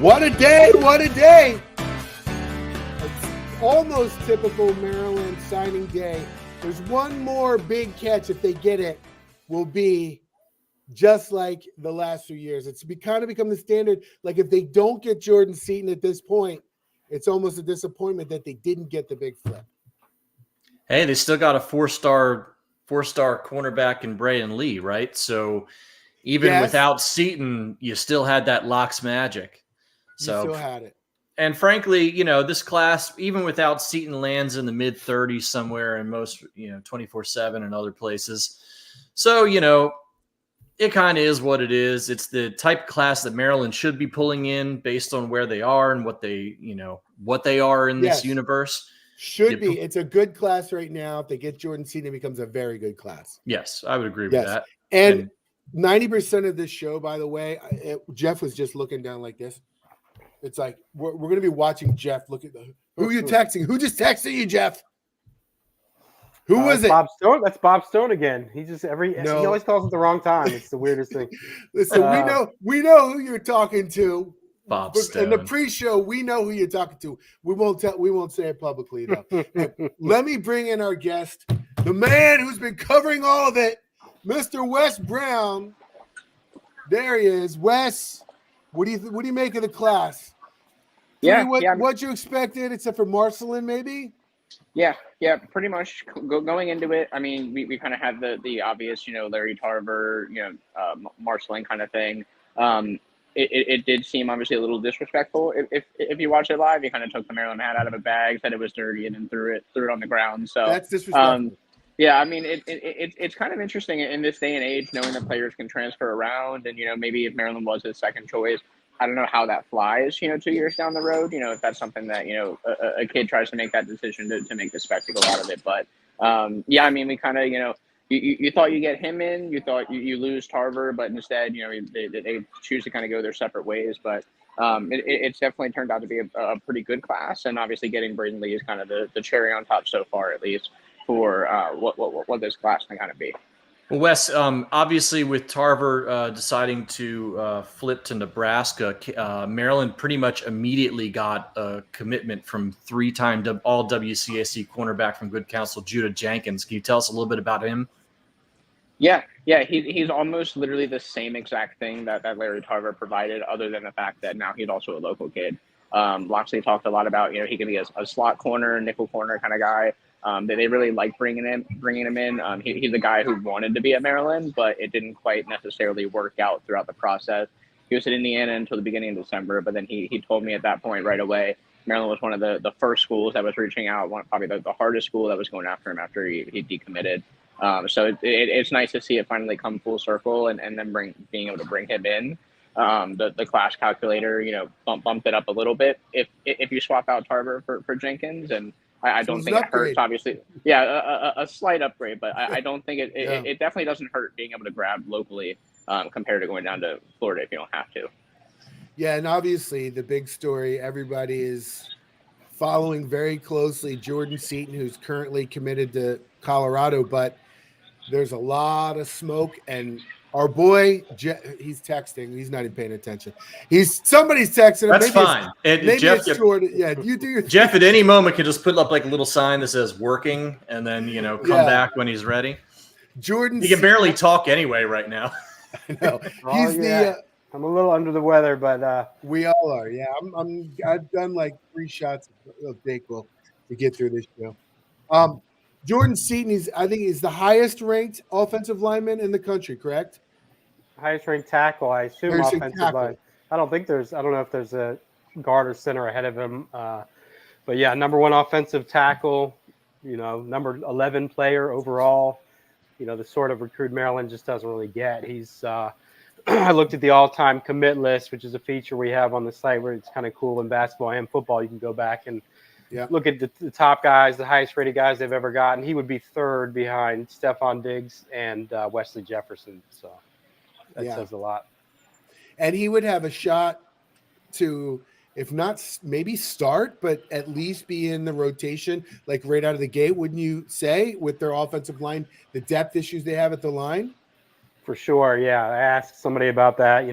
What a day! What a day! It's almost typical Maryland signing day. There's one more big catch if they get it, will be just like the last few years. It's kind of become the standard. Like if they don't get Jordan Seaton at this point, it's almost a disappointment that they didn't get the big flip. Hey, they still got a four-star cornerback in Braden Lee, right? So even without Seaton, you still had that Locks magic. So you still had it. And frankly, this class, even without Seaton, lands in the mid-30s somewhere in most, 24/7 and other places. So, it kind of is what it is. It's the type of class that Maryland should be pulling in based on where they are and what they are in this universe. Should be. It's a good class right now. If they get Jordan Seaton, it becomes a very good class. Yes, I would agree with that. And 90% of this show, by the way, Jeff was just looking down like this. It's like we're going to be watching Jeff look at who are you texting? Who just texted you, Jeff? Who was it? Bob Stone. That's Bob Stone again. He always calls at the wrong time. It's the weirdest thing. Listen, we know who you're talking to. Bob Stone. In the pre-show, we know who you're talking to. We won't say it publicly though. Let me bring in our guest, the man who's been covering all of it, Mr. Wes Brown. There he is. Wes, what do you make of the class? What you expected, except for Marcelin, maybe? Yeah, pretty much going into it. I mean, we kind of had the obvious, Larry Tarver, Marcelin kind of thing. It did seem obviously a little disrespectful. If you watch it live, he kind of took the Maryland hat out of a bag, said it was dirty, and then threw it on the ground. So that's disrespectful. Yeah, I mean, it's kind of interesting in this day and age, knowing that players can transfer around, and maybe if Maryland was his second choice, I don't know how that flies, 2 years down the road, if that's something that, a kid tries to make that decision to make the spectacle out of it. But, I mean, we kind of, you thought you get him in, you thought you lose Tarver, but instead, they choose to kind of go their separate ways. But it's definitely turned out to be a pretty good class. And obviously getting Braden Lee is kind of the cherry on top so far, at least, for what this class can kind of be. Well, Wes, obviously with Tarver deciding to flip to Nebraska, Maryland pretty much immediately got a commitment from 3-time all WCAC cornerback from Good Counsel, Judah Jenkins. Can you tell us a little bit about him? Yeah, he's almost literally the same exact thing that Larry Tarver provided, other than the fact that now he's also a local kid. Loxley talked a lot about, he can be a slot corner, nickel corner kind of guy. They really like bringing him in. He's a guy who wanted to be at Maryland, but it didn't quite necessarily work out throughout the process. He was at Indiana until the beginning of December, but then he told me at that point right away, Maryland was one of the first schools that was reaching out, probably the hardest school that was going after him after he decommitted. So it's nice to see it finally come full circle and then being able to bring him in. The class calculator, bumped it up a little bit if you swap out Tarver for Jenkins, and I don't think it hurts, obviously. Yeah, a slight upgrade, but I don't think it definitely doesn't hurt being able to grab locally compared to going down to Florida if you don't have to. Yeah, and obviously the big story everybody is following very closely, Jordan Seaton, who's currently committed to Colorado, but there's a lot of smoke, and our boy, he's texting. He's not even paying attention. Somebody's texting him. That's fine. Maybe Jeff, it's Jordan. Yeah, you do your Jeff at any moment can just put up like a little sign that says "working" and then come back when he's ready. Jordan, he can barely talk anyway right now. I know. I'm a little under the weather, but we all are. Yeah, I've done like 3 shots of Dayquil to get through this show. Jordan Seaton, I think he's the highest ranked offensive lineman in the country, correct? Highest ranked tackle, I assume offensive line. I don't know if there's a guard or center ahead of him. But yeah, number 1 offensive tackle, number 11 player overall. The sort of recruit Maryland just doesn't really get. He's I looked at the all-time commit list, which is a feature we have on the site where it's kind of cool in basketball and football. You can go back and look at the top guys, the highest rated guys they've ever gotten. He would be 3rd behind Stephon Diggs and Wesley Jefferson. So that says a lot. And he would have a shot to, if not maybe start, but at least be in the rotation, like right out of the gate, wouldn't you say, with their offensive line, the depth issues they have at the line? For sure, yeah. I asked somebody about that.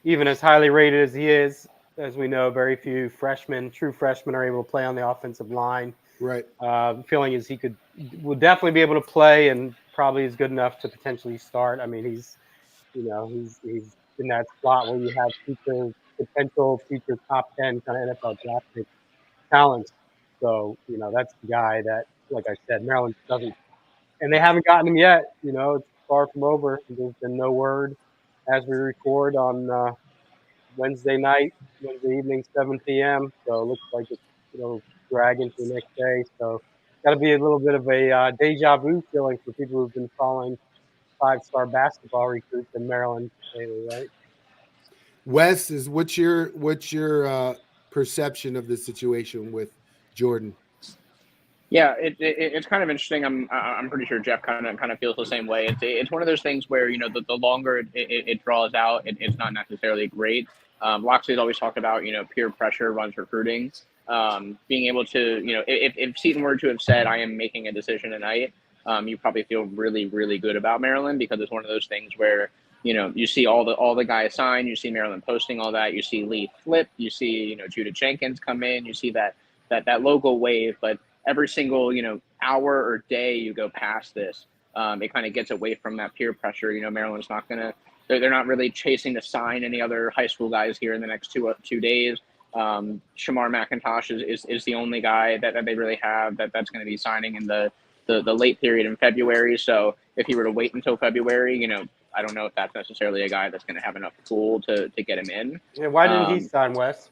Even as highly rated as he is, as we know, very few true freshmen, are able to play on the offensive line. Right. Feeling is will definitely be able to play and probably is good enough to potentially start. I mean, he's in that slot where you have potential future top 10 kind of NFL draft pick talents. So, that's the guy that, like I said, Maryland doesn't, and they haven't gotten him yet. It's far from over. There's been no word as we record on Wednesday evening, 7 p.m. So it looks like it'll drag into the next day. So got to be a little bit of a deja vu feeling for people who've been following five-star basketball recruits in Maryland lately, right? Wes, what's your perception of the situation with Jordan? Yeah, it's kind of interesting. I'm pretty sure Jeff kind of feels the same way. It's one of those things where the longer it draws out, it's not necessarily great. Loxley's always talked about peer pressure runs recruiting. Being able to if Seaton were to have said I am making a decision tonight, you probably feel really really good about Maryland, because it's one of those things where you see all the guys sign, you see Maryland posting all that, you see Lee flip, you see Judah Jenkins come in, you see that local wave, but every single hour or day you go past this, it kind of gets away from that peer pressure. Maryland's not gonna, they're not really chasing to sign any other high school guys here in the next 2 days. Shamar McIntosh is the only guy that they really have that's going to be signing in the late period in February. So if you were to wait until February, I don't know if that's necessarily a guy that's going to have enough pull to get him in. Yeah, why didn't he sign, Wes?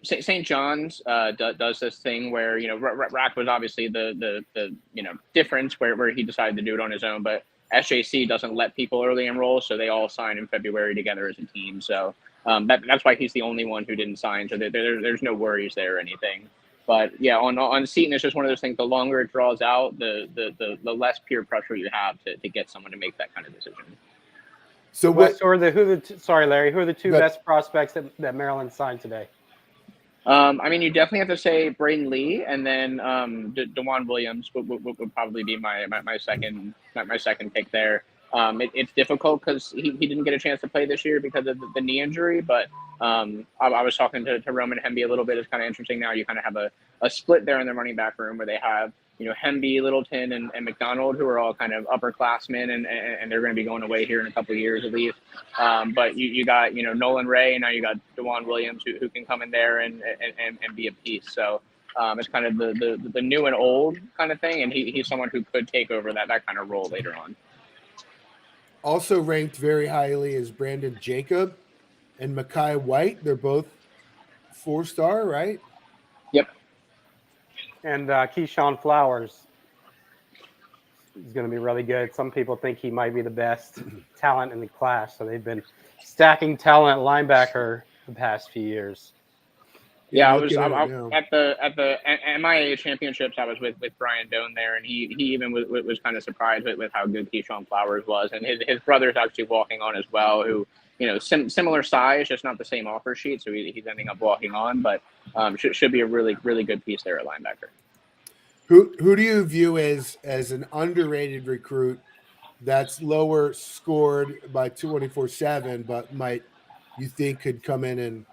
St. John's does this thing where Rack was obviously the difference where he decided to do it on his own, but SJC doesn't let people early enroll, so they all sign in February together as a team. So that's why he's the only one who didn't sign. So there's no worries there or anything. But yeah, on Seaton, it's just one of those things. The longer it draws out, the less peer pressure you have to get someone to make that kind of decision. So sorry, Larry, who are the two best prospects that Maryland signed today? I mean, you definitely have to say Braden Lee, and then DeJuan Williams would probably be my second pick there. It's difficult because he didn't get a chance to play this year because of the knee injury. But I was talking to Roman Hemby a little bit. It's kind of interesting now. You kind of have a split there in the running back room where they have Hemby, Littleton, and McDonald, who are all kind of upperclassmen, and they're going to be going away here in a couple of years at least. But you got Nolan Ray, and now you got DeJuan Williams, who can come in there and be a piece. So it's kind of the new and old kind of thing, and he's someone who could take over that kind of role later on. Also ranked very highly is Brandon Jacob and Mekhi White. They're both 4-star, right? Yep. And Keyshawn Flowers is going to be really good. Some people think he might be the best talent in the class. So they've been stacking talent at linebacker the past few years. Yeah, I was at the MIA championships. I was with Brian Doan there, and he even was kind of surprised with how good Keyshawn Flowers was, and his brother's actually walking on as well, who similar size, just not the same offer sheet, so he's ending up walking on, but should be a really really good piece there at linebacker. Who do you view as an underrated recruit that's lower scored by 24/7, but you think could come in and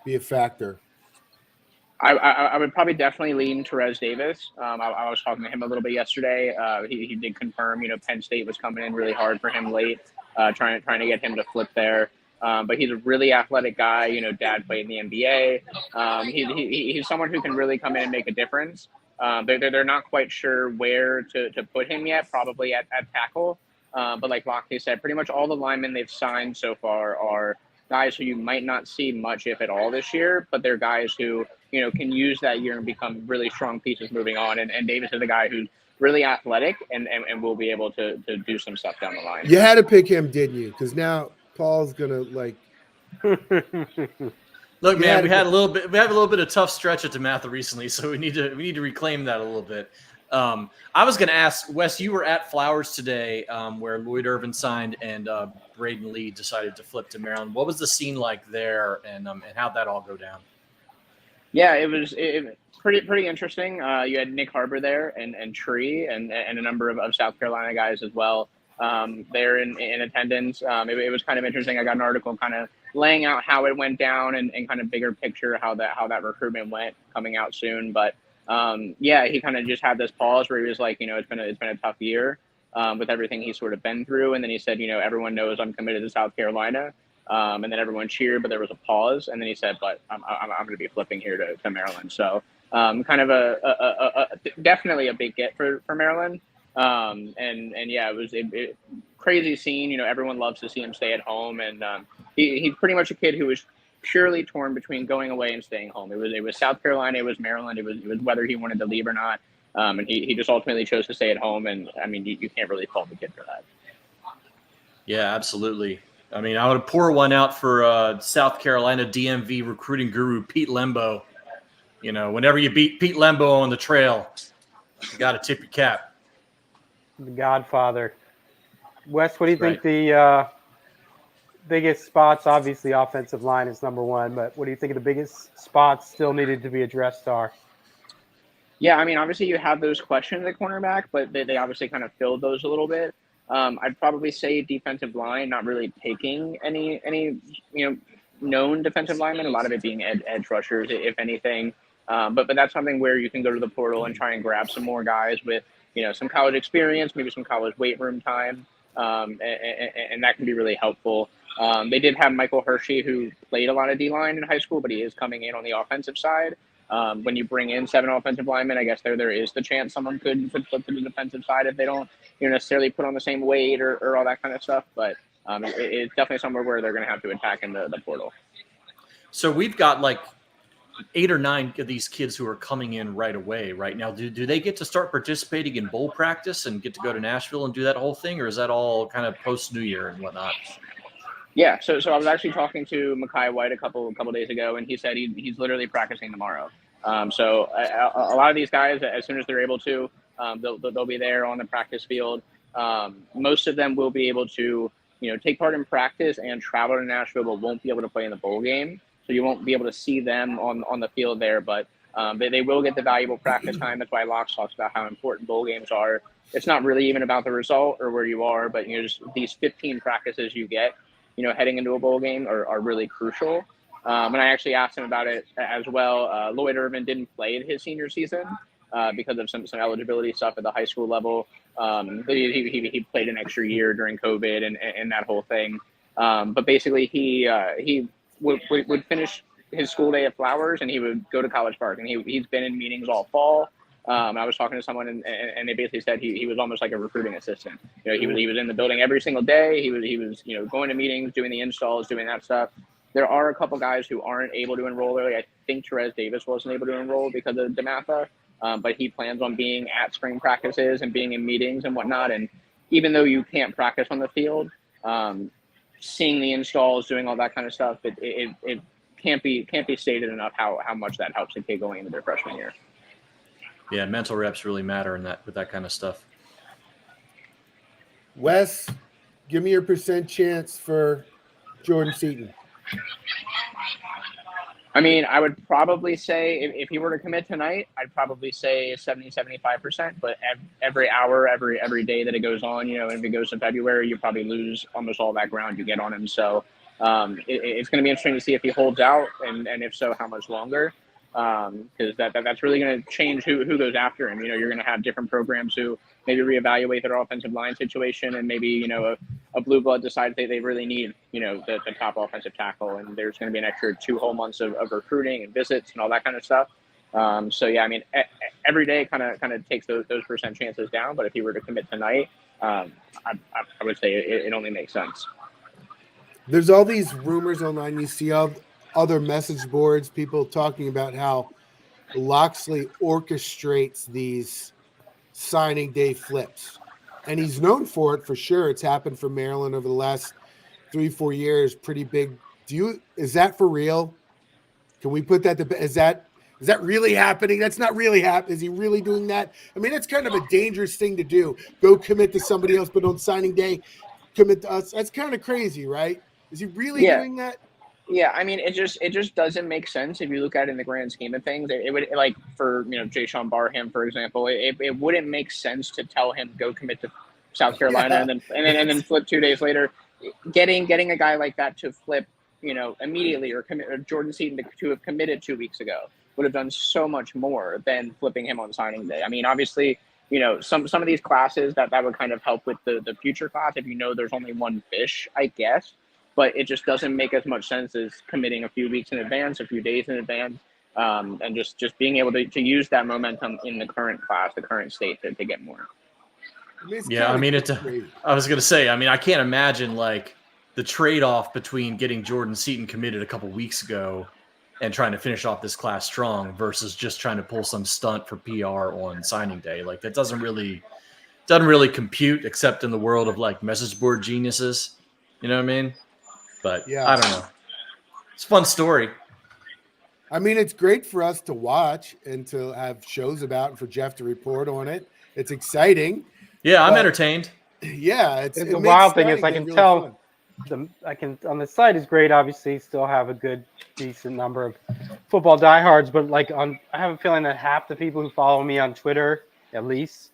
be a factor? I would probably definitely lean Terez Davis. I was talking to him a little bit yesterday. He did confirm, Penn State was coming in really hard for him late, trying to get him to flip there. But he's a really athletic guy. Dad played in the NBA. He's someone who can really come in and make a difference. They're not quite sure where to put him yet, probably at tackle. But like Lockney said, pretty much all the linemen they've signed so far are guys who you might not see much, if at all, this year, but they're guys who, can use that year and become really strong pieces moving on. And Davis is a guy who's really athletic and will be able to do some stuff down the line. You had to pick him, didn't you? Because now Paul's gonna Look, man, we had a little bit of tough stretch at DeMatha recently, so we need to reclaim that a little bit. I was going to ask, Wes, you were at Flowers today, where Lloyd Irvin signed and Braden Lee decided to flip to Maryland. What was the scene like there, and how'd that all go down? Yeah, it was pretty interesting. You had Nick Harbor there and Tree and a number of South Carolina guys as well there in attendance. It was kind of interesting. I got an article kind of laying out how it went down and kind of bigger picture how that recruitment went coming out soon. But yeah, he kind of just had this pause where he was like, it's been a tough year with everything he's sort of been through. And then he said, everyone knows I'm committed to South Carolina. And then everyone cheered, but there was a pause. And then he said, but I'm going to be flipping here to Maryland. So kind of a definitely a big get for Maryland. And yeah, it was a crazy scene. Everyone loves to see him stay at home. And he's pretty much a kid who was purely torn between going away and staying home. It was South Carolina, it was Maryland, it was whether he wanted to leave or not. And he just ultimately chose to stay at home. And I mean, you can't really fault the kid for that. Yeah, absolutely. I mean, I would pour one out for South Carolina DMV recruiting guru Pete Lembo. Whenever you beat Pete Lembo on the trail, you got to tip your cap. The Godfather. Wes, what do you think the biggest spots? Obviously, offensive line is number one, but what do you think of the biggest spots still needed to be addressed are? Yeah, I mean, obviously you have those questions at cornerback, but they obviously kind of filled those a little bit. I'd probably say defensive line, not really taking any known defensive linemen, a lot of it being edge rushers, if anything. But that's something where you can go to the portal and try and grab some more guys with, some college experience, maybe some college weight room time. And that can be really helpful. They did have Michael Hershey, who played a lot of D-line in high school, but he is coming in on the offensive side. When you bring in 7 offensive linemen, I guess there is the chance someone could flip to the defensive side if they don't necessarily put on the same weight or all that kind of stuff. But it's definitely somewhere where they're going to have to attack in the portal. So we've got like 8 or 9 of these kids who are coming in right away right now. Do they get to start participating in bowl practice and get to go to Nashville and do that whole thing? Or is that all kind of post New Year and whatnot? Yeah. So I was actually talking to Mekhi White a couple days ago, and he said he's literally practicing tomorrow. So a lot of these guys, as soon as they're able to, they'll be there on the practice field. Most of them will be able to, take part in practice and travel to Nashville, but won't be able to play in the bowl game. So you won't be able to see them on the field there, but they will get the valuable practice time. That's why Locke talks about how important bowl games are. It's not really even about the result or where you are, but just these 15 practices you get, heading into a bowl game are really crucial. And I actually asked him about it as well. Lloyd Irvin didn't play his senior season because of some eligibility stuff at the high school level. He played an extra year during COVID and that whole thing. But basically he would finish his school day at Flowers and he would go to College Park, and he's been in meetings all fall. I was talking to someone and they basically said he was almost like a recruiting assistant. He was in the building every single day. He was going to meetings, doing the installs, doing that stuff. There are a couple guys who aren't able to enroll early. I think Therese Davis wasn't able to enroll because of DeMatha, but he plans on being at spring practices and being in meetings and whatnot. And even though you can't practice on the field, seeing the installs, doing all that kind of stuff, it can't be stated enough how much that helps a kid going into their freshman year. Yeah, mental reps really matter with that kind of stuff. Wes, give me your percent chance for Jordan Seaton. I mean, I would probably say if he were to commit tonight, I'd probably say 70-75%. But every hour, every day that it goes on, and if it goes to February, you probably lose almost all that ground you get on him. So it's going to be interesting to see if he holds out, and if so, how much longer. Because that's really going to change who goes after him. You're going to have different programs who maybe reevaluate their offensive line situation, and maybe a blue blood decides they really need the top offensive tackle, and there's going to be an extra 2 whole months of recruiting and visits and all that kind of stuff. So yeah, I mean, every day kind of takes those percent chances down. But if he were to commit tonight, I would say it only makes sense. There's all these rumors online. You see other message boards, people talking about how Loxley orchestrates these signing day flips, and he's known for it for sure. It's happened for Maryland over the last 3-4 years. Pretty big. Is that for real? Can we put that to, is that really happening? That's not really happening. Is he really doing that? I mean, it's kind of a dangerous thing to do. Go commit to somebody else, but on signing day, commit to us. That's kind of crazy, right? Is he really doing that? Yeah, I mean, it just doesn't make sense if you look at it in the grand scheme of things. It would, like, for Jay Sean Barham, for example, it wouldn't make sense to tell him go commit to South Carolina and then flip 2 days later. Getting a guy like that to flip immediately or Jordan Seaton to have committed 2 weeks ago would have done so much more than flipping him on signing day. I mean, obviously, some of these classes that would kind of help with the future class if there's only one fish, I guess. But it just doesn't make as much sense as committing a few weeks in advance, a few days in advance, and just being able to use that momentum in the current class, the current state to get more. I was going to say, I can't imagine like the trade-off between getting Jordan Seaton committed a couple weeks ago and trying to finish off this class strong versus just trying to pull some stunt for PR on signing day. Like that doesn't really compute except in the world of like message board geniuses. You know what I mean? But I don't know. It's a fun story. I mean, it's great for us to watch and to have shows about and for Jeff to report on it. It's exciting. Yeah, I'm entertained. Yeah, the wild thing is I can really tell on the site is great. Obviously, still have a good, decent number of football diehards, but I have a feeling that half the people who follow me on Twitter, at least,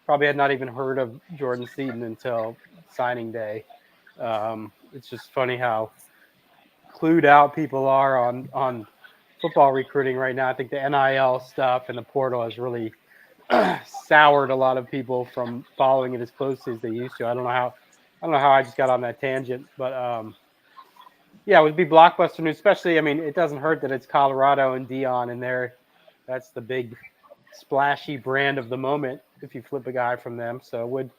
probably had not even heard of Jordan Seaton until signing day. It's just funny how clued out people are on football recruiting right now. I think the NIL stuff and the portal has really soured a lot of people from following it as closely as they used to. I don't know how I just got on that tangent, but it would be blockbuster news, especially. I mean, it doesn't hurt that it's Colorado and Dion in there. That's the big splashy brand of the moment if you flip a guy from them. So it would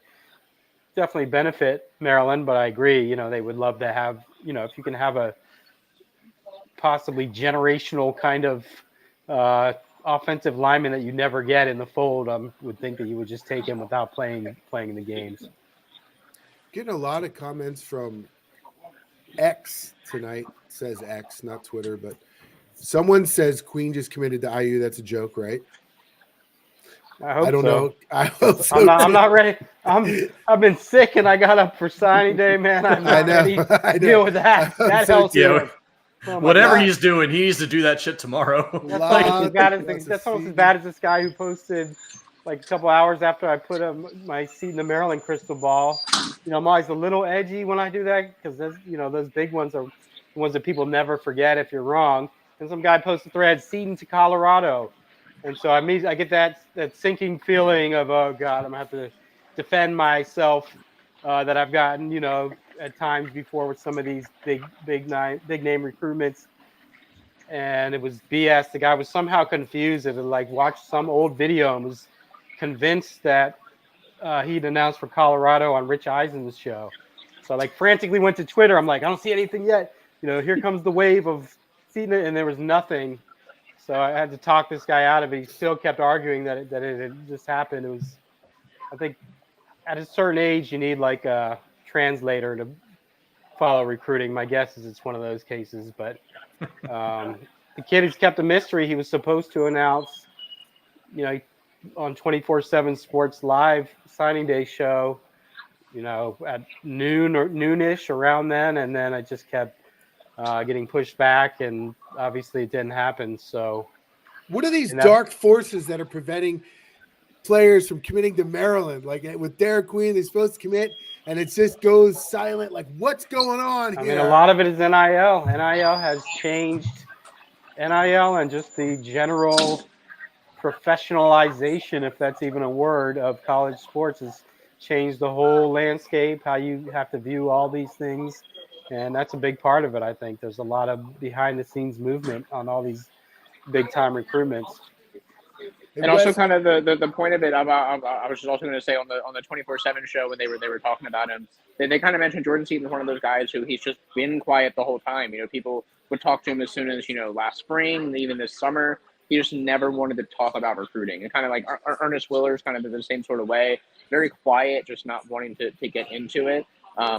definitely benefit Maryland, but I agree, they would love to have, if you can have a possibly generational kind of offensive lineman that you never get in the fold, I would think that you would just take him without playing the games. Getting a lot of comments from X tonight. Says X, not Twitter, but someone says Queen just committed to IU. That's a joke, right? I don't know. I'm not ready. I've been sick and I got up for signing day, man. I'm not ready to deal with that. That hell's good. Whatever he's doing, he needs to do that shit tomorrow. That's almost as bad as this guy who posted like a couple hours after I put my seat in the Maryland crystal ball. I'm always a little edgy when I do that because those big ones are the ones that people never forget if you're wrong. And some guy posted a thread, Seaton to Colorado. And so I get that sinking feeling of, oh God, I'm gonna have to defend myself that I've gotten, at times before with some of these big name recruitments. And it was BS. The guy was somehow confused and watched some old video and was convinced that he'd announced for Colorado on Rich Eisen's show. So I frantically went to Twitter. I'm like, I don't see anything yet. Here comes the wave of Seaton, and there was nothing. So I had to talk this guy out of it. He still kept arguing that it had just happened. It was, I think, at a certain age, you need like a translator to follow recruiting. My guess is it's one of those cases. But the kid has kept a mystery. He was supposed to announce, on 24/7 Sports Live signing day show, at noon or noonish around then, and then I just kept getting pushed back, and obviously it didn't happen. So what are these dark forces that are preventing players from committing to Maryland? Like with Derek Queen, they're supposed to commit and it just goes silent. Like what's going on here? I mean, a lot of it is NIL. NIL has changed NIL and just the general professionalization, if that's even a word, of college sports has changed the whole landscape, how you have to view all these things. And that's a big part of it, I think. There's a lot of behind-the-scenes movement on all these big-time recruitments. And also, kind of the point of it, I was just also going to say on the 24/7 show when they were talking about him, they kind of mentioned Jordan Seaton is one of those guys who he's just been quiet the whole time. People would talk to him as soon as last spring, even this summer. He just never wanted to talk about recruiting. And kind of like Ernest Willer's kind of the same sort of way, very quiet, just not wanting to get into it.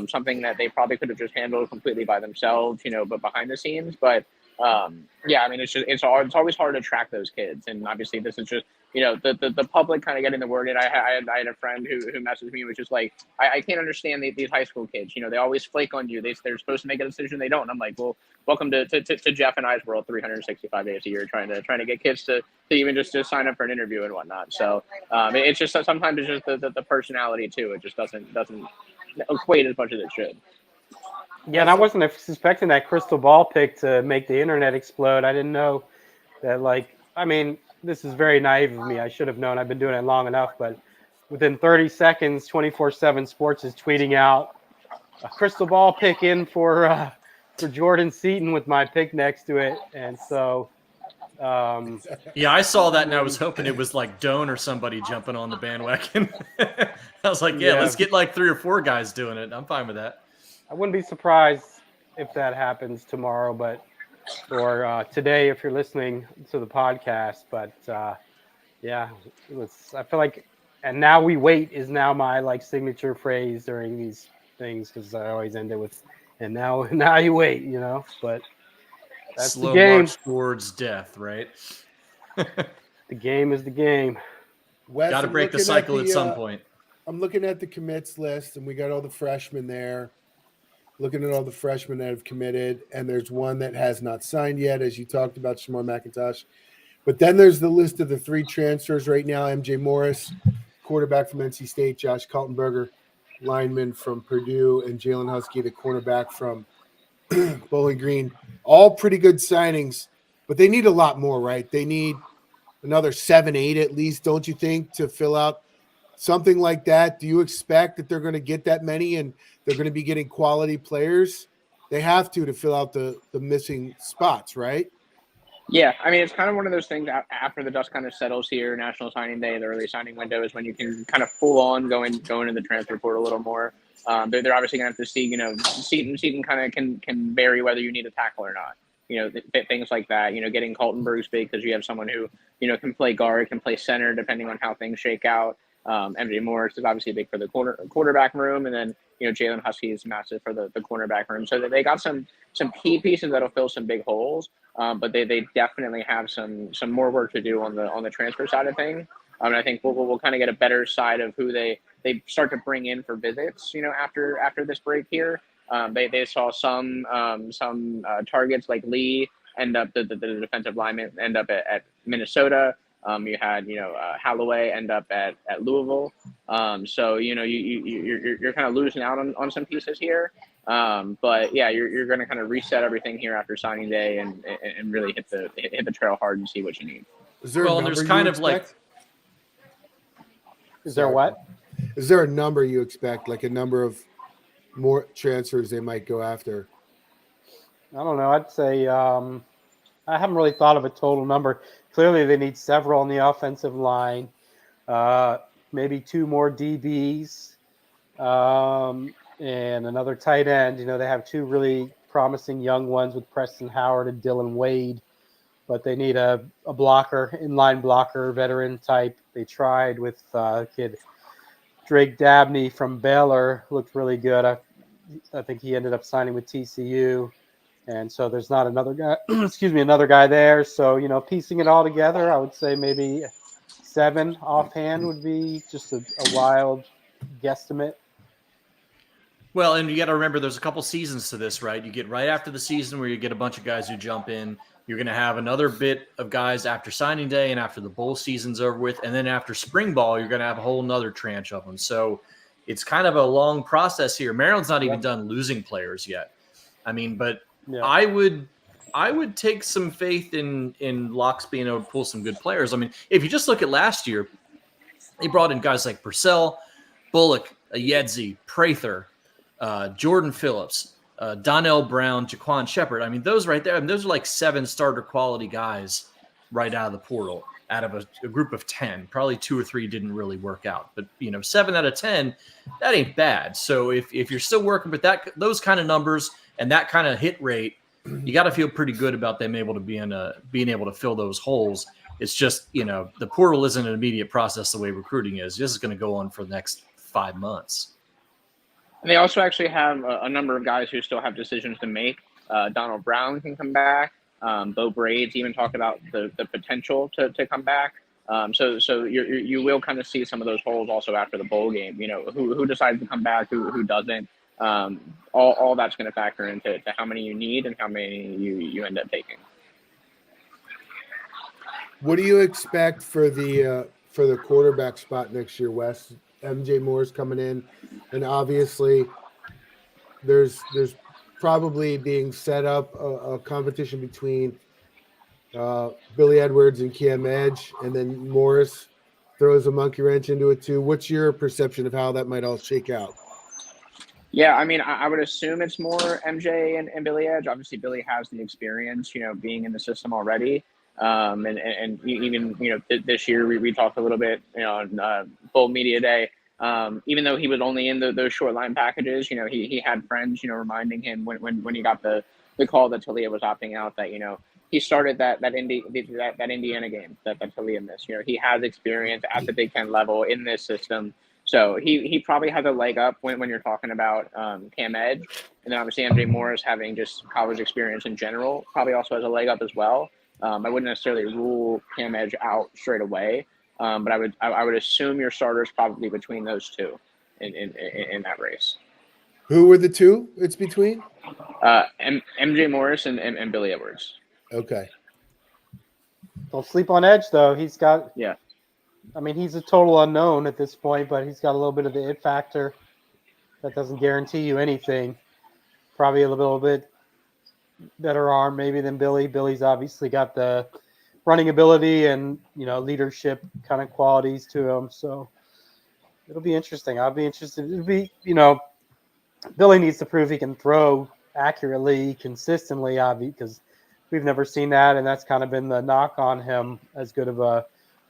Something that they probably could have just handled completely by themselves, but behind the scenes. But it's always hard to track those kids, and obviously this is just the public kind of getting the word in. I had a friend who messaged me, which is like, I can't understand these high school kids. They always flake on you. They're supposed to make a decision, they don't. And I'm like, well, welcome to Jeff and I's world, 365 days a year, trying to get kids to even just sign up for an interview and whatnot. So it's just sometimes it's just the personality too. It just doesn't equate as much as it should. Yeah, and I wasn't suspecting that crystal ball pick to make the internet explode. I didn't know that, this is very naive of me. I should have known. I've been doing it long enough, but within 30 seconds, 24/7 Sports is tweeting out a crystal ball pick in for Jordan Seaton with my pick next to it. And so, yeah, I saw that and I was hoping it was like Doan or somebody jumping on the bandwagon. I was like, yeah, let's get like 3 or 4 guys doing it. I'm fine with that. I wouldn't be surprised if that happens tomorrow, or today if you're listening to the podcast. But yeah, I feel like, and now we wait is now my signature phrase during these things, because I always end it with, and now you wait, But that's slow the game. march towards death, right? The game is the game. Got to break the cycle at some point. I'm looking at the commits list, and we got all the freshmen there. Looking at all the freshmen that have committed, and there's one that has not signed yet, as you talked about, Shamar McIntosh. But then there's the list of the 3 transfers right now: MJ Morris, quarterback from NC State; Josh Kaltenberger, lineman from Purdue; and Jalen Husky, the cornerback from Bowling Green. All pretty good signings, but they need a lot more, right? They need another 7, 8 at least, don't you think, to fill out something like that? Do you expect that they're going to get that many and they're going to be getting quality players? They have to fill out the missing spots, right? Yeah, I mean, it's kind of one of those things after the dust kind of settles here, National Signing Day, the early signing window is when you can kind of full on go in the transfer portal a little more. They're obviously going to have to see, Seaton kind of can vary whether you need a tackle or not. Things like that, getting Kaltenberg's big because you have someone who, can play guard, can play center, depending on how things shake out. MJ Morris is obviously big for the quarterback room, and then Jalen Husky is massive for the cornerback room. So they got some key pieces that'll fill some big holes, but they definitely have some more work to do on the transfer side of things. And I think we'll kind of get a better side of who they start to bring in for visits. After this break here, they saw some targets like Lee end up the defensive lineman end up at Minnesota. You had Holloway end up at Louisville. So you're kind of losing out on some pieces here. But yeah, you're going to kind of reset everything here after signing day and really hit the trail hard and see what you need. Is there there's kind of like. Is there what? Is there a number you expect, like a number of more transfers they might go after? I don't know. I'd say I haven't really thought of a total number. Clearly, they need several on the offensive line, maybe 2 more DBs, and another tight end. They have 2 really promising young ones with Preston Howard and Dylan Wade, but they need a blocker, inline blocker, veteran type. They tried with kid Drake Dabney from Baylor, looked really good. I think he ended up signing with TCU. And so there's not another guy there. So, piecing it all together, I would say maybe 7 offhand would be just a wild guesstimate. Well, and you got to remember there's a couple seasons to this, right? You get right after the season where you get a bunch of guys who jump in. You're going to have another bit of guys after signing day and after the bowl season's over with. And then after spring ball, you're going to have a whole nother tranche of them. So it's kind of a long process here. Maryland's not even done losing players yet. I mean, but yeah. I would take some faith in Locks being able to pull some good players. I mean, if you just look at last year, they brought in guys like Purcell, Bullock, Ayedzi, Prather, Jordan Phillips, Donnell Brown, Jaquan Shepard. I mean, those right there, I mean, those are like 7 starter quality guys right out of the portal out of a group of 10. Probably 2 or 3 didn't really work out, but 7 out of 10, that ain't bad. So if you're still working with those kind of numbers and that kind of hit rate, you got to feel pretty good about them being able to fill those holes. It's just, the portal isn't an immediate process the way recruiting is. This is going to go on for the next 5 months. And they also actually have a number of guys who still have decisions to make. Donald Brown can come back. Bo Braids even talked about the potential to come back. So you will kind of see some of those holes also after the bowl game. Who decides to come back, who doesn't. All that's going to factor into how many you need and how many you end up taking. What do you expect for the quarterback spot next year, Wes? MJ Moore's coming in, and obviously there's probably being set up a competition between Billy Edwards and Cam Edge, and then Morris throws a monkey wrench into it too. What's your perception of how that might all shake out? Yeah, I mean, I would assume it's more MJ and Billy Edge. Obviously, Billy has the experience, being in the system already. And even, this year we talked a little bit, on full media day. Even though he was only in those short line packages, he had friends, reminding him when he got the call that Talia was opting out that, he started that Indiana game that Talia missed. He has experience at the Big Ten level in this system. So he probably has a leg up when you're talking about Cam Edge. And then obviously MJ Morris, having just college experience in general, probably also has a leg up as well. I wouldn't necessarily rule Cam Edge out straight away, but I would assume your starters probably between those two in that race. Who were the two it's between? MJ Morris and Billy Edwards. Okay. Don't sleep on Edge, though. He's got – yeah. I mean, he's a total unknown at this point, but he's got a little bit of the it factor. That doesn't guarantee you anything. Probably a little bit better arm maybe than Billy. Billy's obviously got the running ability and, leadership kind of qualities to him. So it'll be interesting. I'll be interested. It'll be, Billy needs to prove he can throw accurately, consistently, obviously, because we've never seen that, and that's kind of been the knock on him, as good of a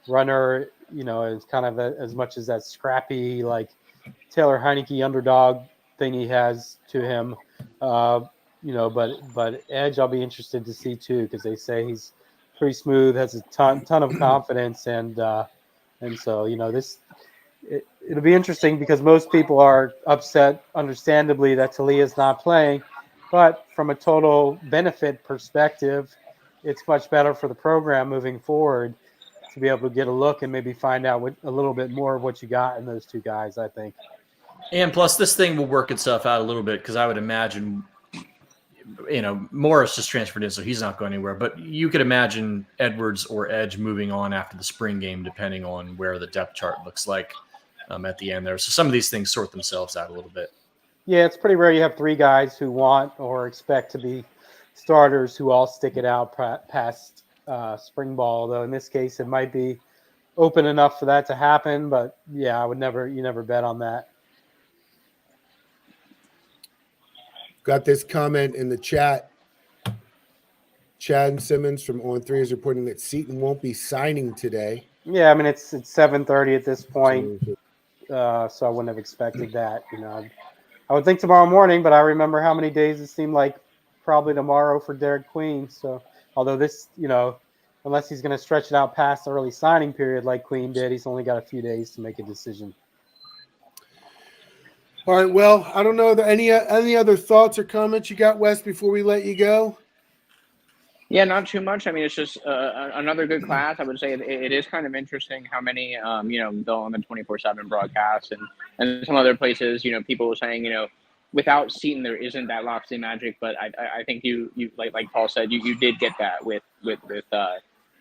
runner, as kind of as much as that scrappy, like Taylor Heineke underdog thing he has to him. But Edge, I'll be interested to see too, because they say he's pretty smooth, has a ton of confidence, and so it'll be interesting because most people are upset, understandably, that Talia's not playing, but from a total benefit perspective, it's much better for the program moving forward to be able to get a look and maybe find out a little bit more of what you got in those two guys, I think. And plus, this thing will work itself out a little bit, because I would imagine, Morris just transferred in, so he's not going anywhere. But you could imagine Edwards or Edge moving on after the spring game, depending on where the depth chart looks like at the end there. So some of these things sort themselves out a little bit. Yeah, it's pretty rare you have three guys who want or expect to be starters who all stick it out past spring ball, though in this case it might be open enough for that to happen, but yeah, you never bet on that. Got this comment in the chat. Chad Simmons from On 3 is reporting that Seaton won't be signing today. Yeah, I mean it's 7:30 at this point, so I wouldn't have expected that. I would think tomorrow morning, but I remember how many days it seemed like probably tomorrow for Derek Queen. So although this, unless he's going to stretch it out past the early signing period like Queen did, he's only got a few days to make a decision. All right. Well, I don't know. Any other thoughts or comments you got, Wes, before we let you go? Yeah, not too much. I mean, it's just another good class. I would say it is kind of interesting how many, though on the 24/7 broadcast and some other places, people were saying, without Seaton, there isn't that Loxley magic. But I think you like Paul said, you did get that with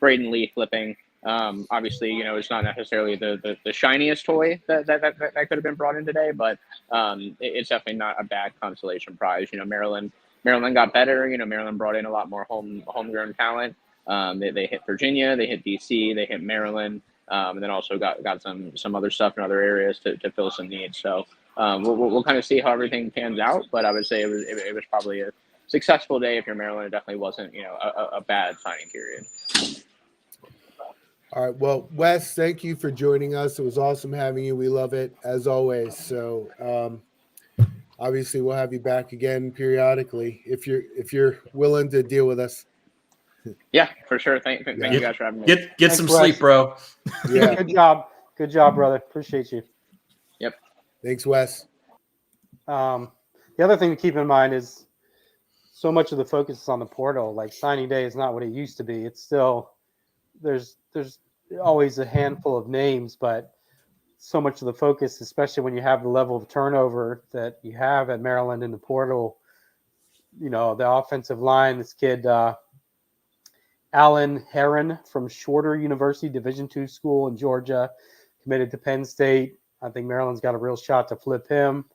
Braden Lee flipping. Obviously, it's not necessarily the shiniest toy that could have been brought in today, but it's definitely not a bad consolation prize. Maryland got better. Maryland brought in a lot more homegrown talent. They hit Virginia, they hit DC, they hit Maryland, and then also got some other stuff in other areas to fill some needs. So we'll kind of see how everything pans out. But I would say it was probably a successful day if you're Maryland. It definitely wasn't a bad signing period. All right. Well, Wes, thank you for joining us. It was awesome having you. We love it as always. So obviously we'll have you back again periodically if you're willing to deal with us. Yeah, for sure. Thank you guys for having me. Get Thanks, some Wes. sleep, bro. Yeah. Good job, brother. Appreciate you. Yep. Thanks, Wes. The other thing to keep in mind is so much of the focus is on the portal. Like signing day is not what it used to be. It's still there's always a handful of names, but so much of the focus, especially when you have the level of turnover that you have at Maryland in the portal, the offensive line, this kid, Alan Heron from Shorter University, Division II school in Georgia, committed to Penn State. I think Maryland's got a real shot to flip him.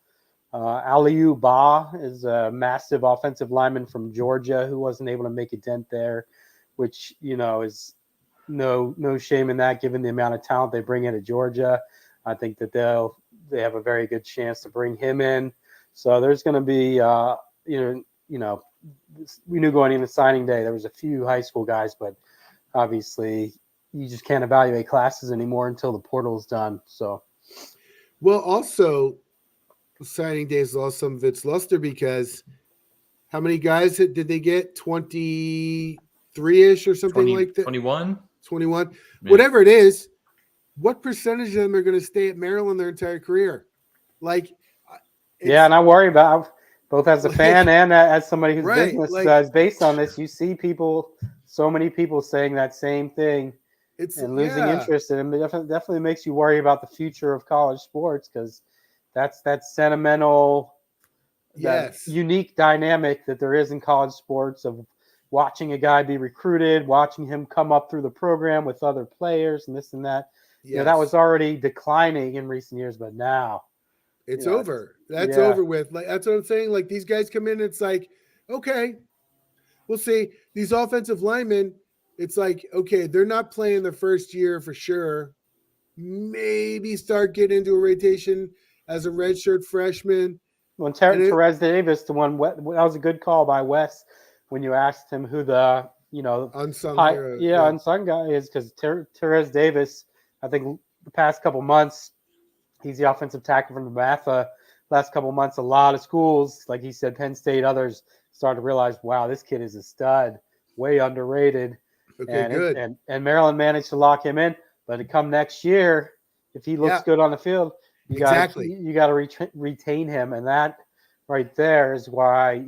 Aliou Ba is a massive offensive lineman from Georgia who wasn't able to make a dent there, which, is no shame in that given the amount of talent they bring into Georgia. I think that they have a very good chance to bring him in. So there's going to be, we knew going into signing day there was a few high school guys, but obviously you just can't evaluate classes anymore until the portal is done. So, well, also signing day is lost some of its luster because how many guys did they get? 23-ish or something like that? 21? 21. Yeah. Whatever it is, what percentage of them are going to stay at Maryland their entire career? And I worry about both as a fan and as somebody whose business is based on this. You see so many people saying that same thing and losing interest in it. It definitely makes you worry about the future of college sports because that's that sentimental, that unique dynamic that there is in college sports of watching a guy be recruited, watching him come up through the program with other players and this and that. Yes. That was already declining in recent years, but now it's over. That's over with. That's what I'm saying. These guys come in, it's okay, we'll see. These offensive linemen, it's okay, they're not playing the first year for sure. Maybe start getting into a rotation as a redshirt freshman. When Terps Davis, that was a good call by Wes when you asked him who the unsung hero, unsung guy is, because Terps Davis, I think the past couple months, he's the offensive tackle from Nebraska. Last couple months, a lot of schools, like he said, Penn State, others started to realize, wow, this kid is a stud, way underrated. Okay, good. And Maryland managed to lock him in, but to come next year, if he looks good on the field, you got to retain him, and that right there is why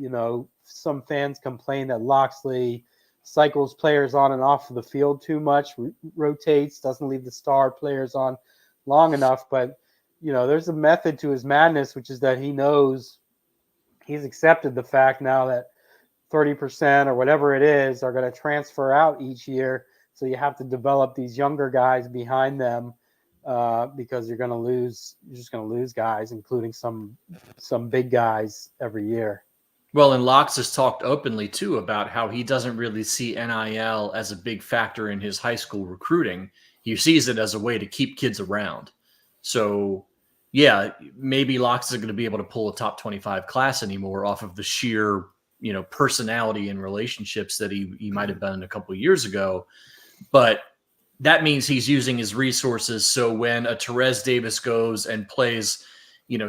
some fans complain that Loxley cycles players on and off of the field too much, rotates, doesn't leave the star players on long enough. But there's a method to his madness, which is that he knows he's accepted the fact now that 30% or whatever it is are going to transfer out each year. So you have to develop these younger guys behind them because you're just going to lose guys, including some big guys every year. Well, and Locks has talked openly too about how he doesn't really see NIL as a big factor in his high school recruiting. He sees it as a way to keep kids around. So yeah, maybe Locks isn't going to be able to pull a top 25 class anymore off of the sheer, personality and relationships that he might have done a couple of years ago. But that means he's using his resources. So when a Terps Davis goes and plays,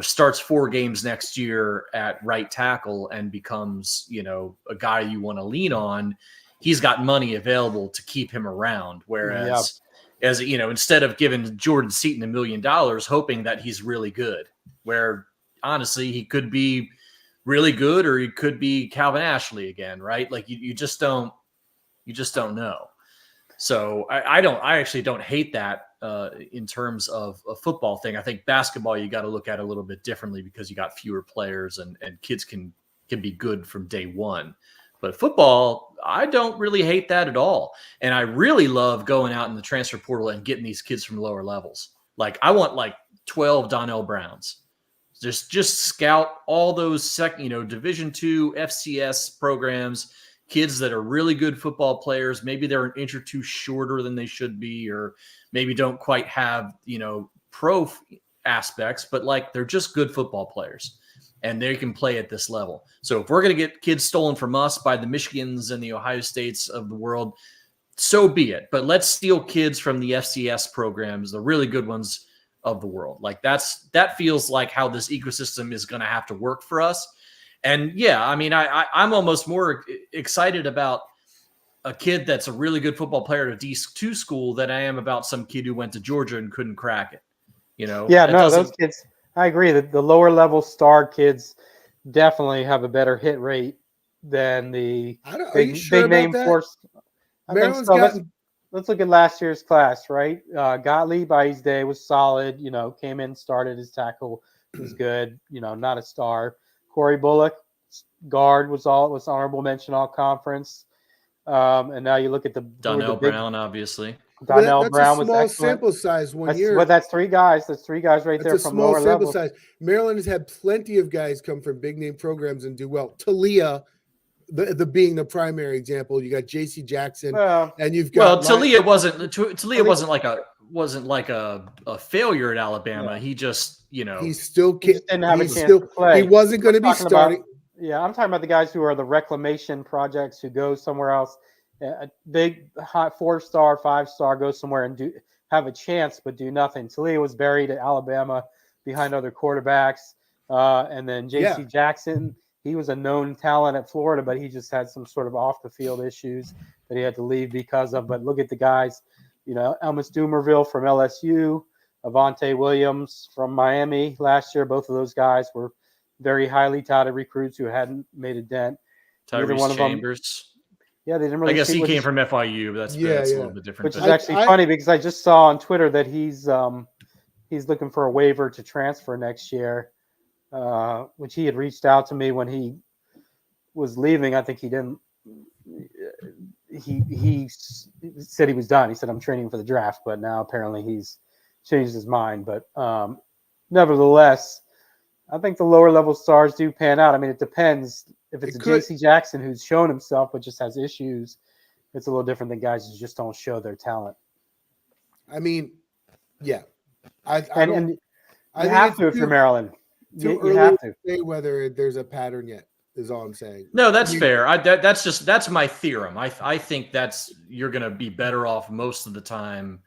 starts 4 games next year at right tackle and becomes, a guy you want to lean on, he's got money available to keep him around. Whereas, instead of giving Jordan Seaton $1 million, hoping that he's really good, where honestly he could be really good or he could be Calvin Ashley again, right? You just don't know. So I actually don't hate that in terms of a football thing. I think basketball, you got to look at it a little bit differently because you got fewer players and kids can be good from day one. But football, I don't really hate that at all. And I really love going out in the transfer portal and getting these kids from lower levels. I want 12 Donnell Browns. Just scout all those Division II FCS programs, kids that are really good football players. Maybe they're an inch or two shorter than they should be, or maybe don't quite have, pro aspects, but they're just good football players and they can play at this level. So if we're going to get kids stolen from us by the Michigans and the Ohio States of the world, so be it. But let's steal kids from the FCS programs, the really good ones of the world. That feels like how this ecosystem is going to have to work for us. And yeah, I mean, I'm almost more excited about a kid that's a really good football player at a D2 school than I am about some kid who went to Georgia and couldn't crack it. Those kids, I agree that the lower level star kids definitely have a better hit rate than the big name force. I think so. Let's look at last year's class, right? Gottlieb by his day was solid, came in, started his tackle, was good, not a star. Corey Bullock, guard, was honorable mention all conference. And now you look at Donnell Brown, obviously. Donnell That's Brown a was small excellent. sample size one year. But that's 3 guys. That's 3 guys right That's there a from small lower sample level. size. Maryland has had plenty of guys come from big name programs and do well. Talia, the being the primary example. You got J.C. Jackson, and you've got Talia wasn't like a failure at Alabama. Yeah. He just he still He just didn't have a chance to play. He wasn't going to be starting. I'm talking about the guys who are the reclamation projects who go somewhere else. A big hot 4-star, 5-star, go somewhere and have a chance, but do nothing. Talia was buried at Alabama behind other quarterbacks. And then J.C. Jackson, he was a known talent at Florida, but he just had some sort of off the field issues that he had to leave because of. But look at the guys, Elmas Dumerville from LSU, Avante Williams from Miami last year. Both of those guys were very highly touted recruits who hadn't made a dent. Tyrese Chambers. Yeah, they didn't really. I guess he came from FIU, but that's a little bit different. Which is actually funny because I just saw on Twitter that he's looking for a waiver to transfer next year, which he had reached out to me when he was leaving. I think he didn't. He said he was done. He said, "I'm training for the draft," but now apparently he's changed his mind. But nevertheless, I think the lower level stars do pan out. I mean, it depends. If it's a J.C. Jackson who's shown himself but just has issues, it's a little different than guys who just don't show their talent. I mean, yeah. I have to if you're Maryland. You have to say whether there's a pattern yet. Is all I'm saying. No, that's fair. That's my theorem. I think you're going to be better off most of the time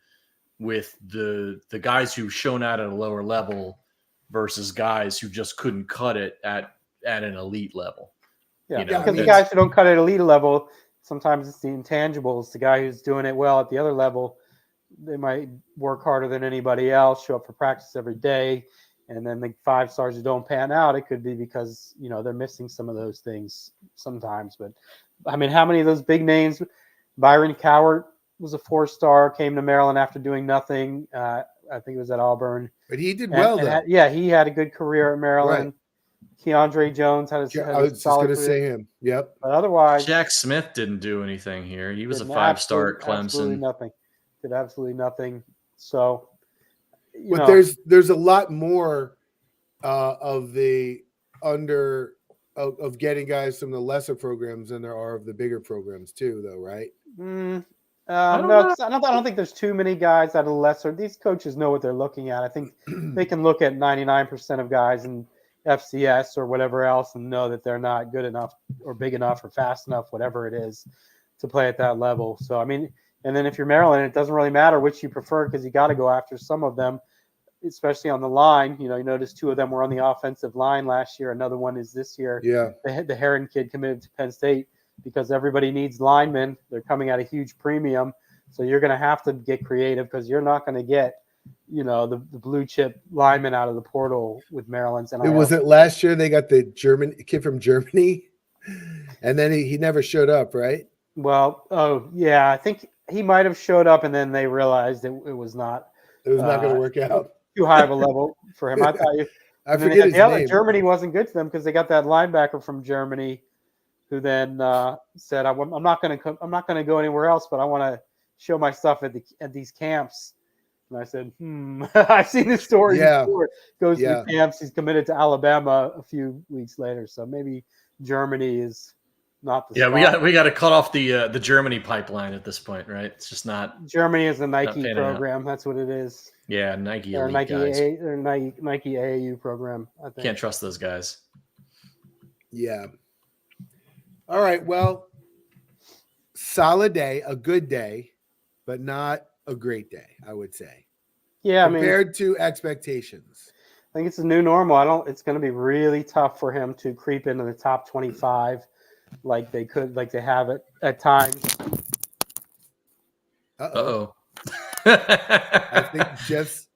with the guys who've shown out at a lower level versus guys who just couldn't cut it at an elite level. Yeah, because the guys who don't cut at elite level, sometimes it's the intangibles. The guy who's doing it well at the other level, they might work harder than anybody else, show up for practice every day, and then the 5 stars who don't pan out, it could be because they're missing some of those things sometimes. But I mean, how many of those big names? Byron Cowart was a 4-star, came to Maryland after doing nothing. I think it was at Auburn, but he did well. He had a good career at Maryland. Right. Keandre Jones had a I was just going to say him. Yep. But otherwise, Jack Smith didn't do anything here. He was a 5-star at Clemson. Absolutely nothing. Did absolutely nothing. So, but there's a lot more of the of getting guys from the lesser programs than there are of the bigger programs too, though, right? I don't think there's too many guys that are lesser. These coaches know what they're looking at. I think they can look at 99% of guys in FCS or whatever else and know that they're not good enough or big enough or fast enough, whatever it is, to play at that level. So, I mean, and then if you're Maryland, it doesn't really matter which you prefer because you got to go after some of them, especially on the line. You notice 2 of them were on the offensive line last year. Another one is this year. Yeah. The Heron kid committed to Penn State because everybody needs linemen. They're coming at a huge premium. So you're going to have to get creative because you're not going to get the blue chip lineman out of the portal with Maryland's. And was it last year they got the kid from Germany, and then he never showed up, right? Well, I think he might have showed up, and then they realized it was not. It was not going to work out. Too high of a level for him. I thought I forget his name. Germany wasn't good to them because they got that linebacker from Germany, who then said, "I'm not going to go anywhere else, but I want to show my stuff at these camps." And I said, I've seen this story before. Goes to the camps. He's committed to Alabama a few weeks later. So maybe Germany is not the spot. we got to cut off the Germany pipeline at this point, right? It's just not. Germany is a Nike program. That's what it is. Yeah, Nike or elite guys. Or Nike AAU program, I think. Can't trust those guys. Yeah. All right. Well, solid day, a good day, but not a great day, I would say. Yeah, compared to expectations. I think it's a new normal. It's going to be really tough for him to creep into the top 25 like they have it at times. Uh-oh. I think Jeff's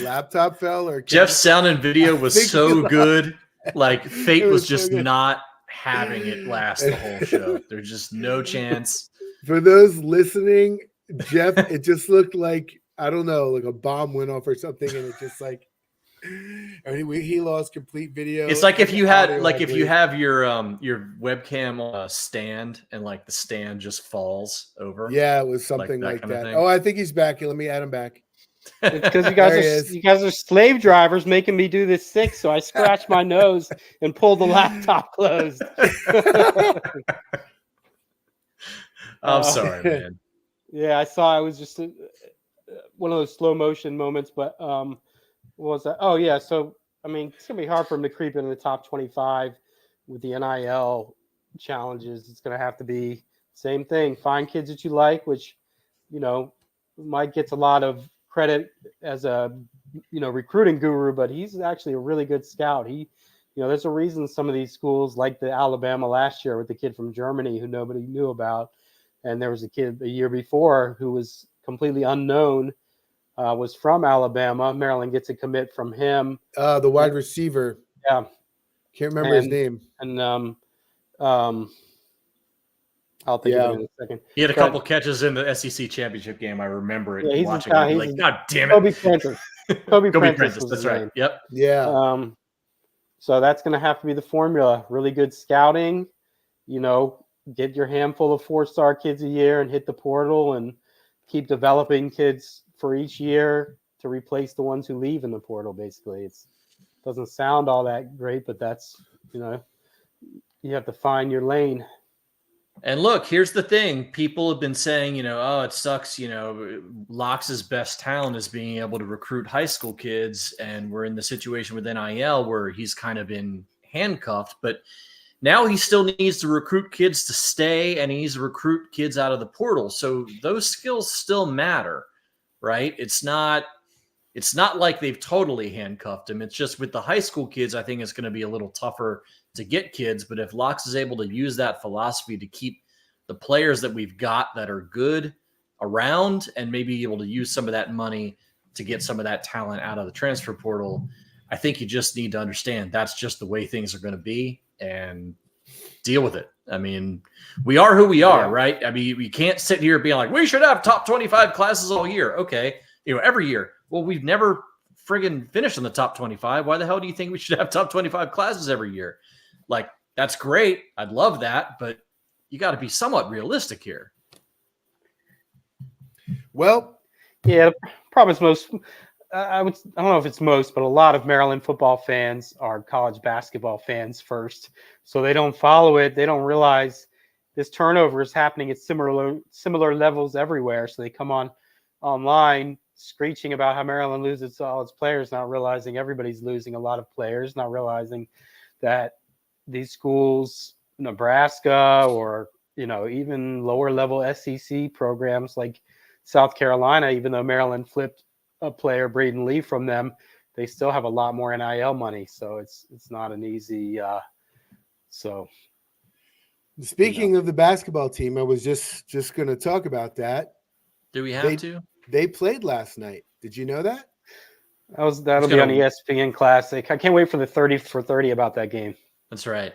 laptop fell, or Jeff's sound and video was so good. Like fate was just not having it last the whole show. There's just no chance. For those listening, Jeff, it just looked like, I don't know, like a bomb went off or something, and it just like He lost complete video. It's like if you had audio, like I if you believe. have your webcam on a stand and like the stand just falls over. Yeah, it was something like kind of that. thing. Oh, I think he's back. Let me add him back. It's because There he is. you guys are slave drivers making me do this 6, so I scratched my nose and pulled the laptop closed. I'm sorry, man. Yeah, I saw. It was just one of those slow motion moments. But what was that? Oh yeah. So I mean, it's gonna be hard for him to creep into the top 25 with the NIL challenges. It's gonna have to be same thing. Find kids that you like, which Mike gets a lot of credit as a recruiting guru, but he's actually a really good scout. There's a reason some of these schools, like the Alabama last year with the kid from Germany who nobody knew about, and there was a kid a year before who was completely unknown, was from Alabama. Maryland gets a commit from him. The wide receiver. Yeah, can't remember his name. And I'll think of it in a second. He had a couple catches in the SEC championship game. I remember it. Yeah, watching it, like, God damn it, Kobe Prentice. Kobe Prentice. That's right. Name. Yep. Yeah. So that's going to have to be the formula. Really good scouting. Get your handful of 4-star kids a year and hit the portal and keep developing kids for each year to replace the ones who leave in the portal. Basically, it doesn't sound all that great, but that's you have to find your lane. And look, here's the thing. People have been saying, oh, it sucks. Locke's best talent is being able to recruit high school kids. And we're in the situation with NIL where he's kind of been handcuffed. But now he still needs to recruit kids to stay, and he needs to recruit kids out of the portal. So those skills still matter, right? It's not like they've totally handcuffed him. It's just with the high school kids, I think it's going to be a little tougher to get kids. But if Locke is able to use that philosophy to keep the players that we've got that are good around, and maybe able to use some of that money to get some of that talent out of the transfer portal, I think you just need to understand that's just the way things are going to be and deal with it. I mean, we are who we are, right? I mean, we can't sit here being like, we should have top 25 classes all year. Okay. Every year. Well, we've never friggin' finished in the top 25. Why the hell do you think we should have top 25 classes every year? Like, that's great. I'd love that, but you got to be somewhat realistic here. Well, yeah, problem is most. I don't know if it's most, but a lot of Maryland football fans are college basketball fans first, so they don't follow it. They don't realize this turnover is happening at similar levels everywhere. So they come online screeching about how Maryland loses all its players, not realizing everybody's losing a lot of players, not realizing that these schools, Nebraska or even lower level SEC programs like South Carolina, even though Maryland flipped a player, Braden Lee, from them, they still have a lot more NIL money. So it's not an easy. Speaking of the basketball team, I was just going to talk about that. Do we have to? They played last night. Did you know that? That'll be on ESPN Classic. I can't wait for the 30 for 30 about that game. That's right.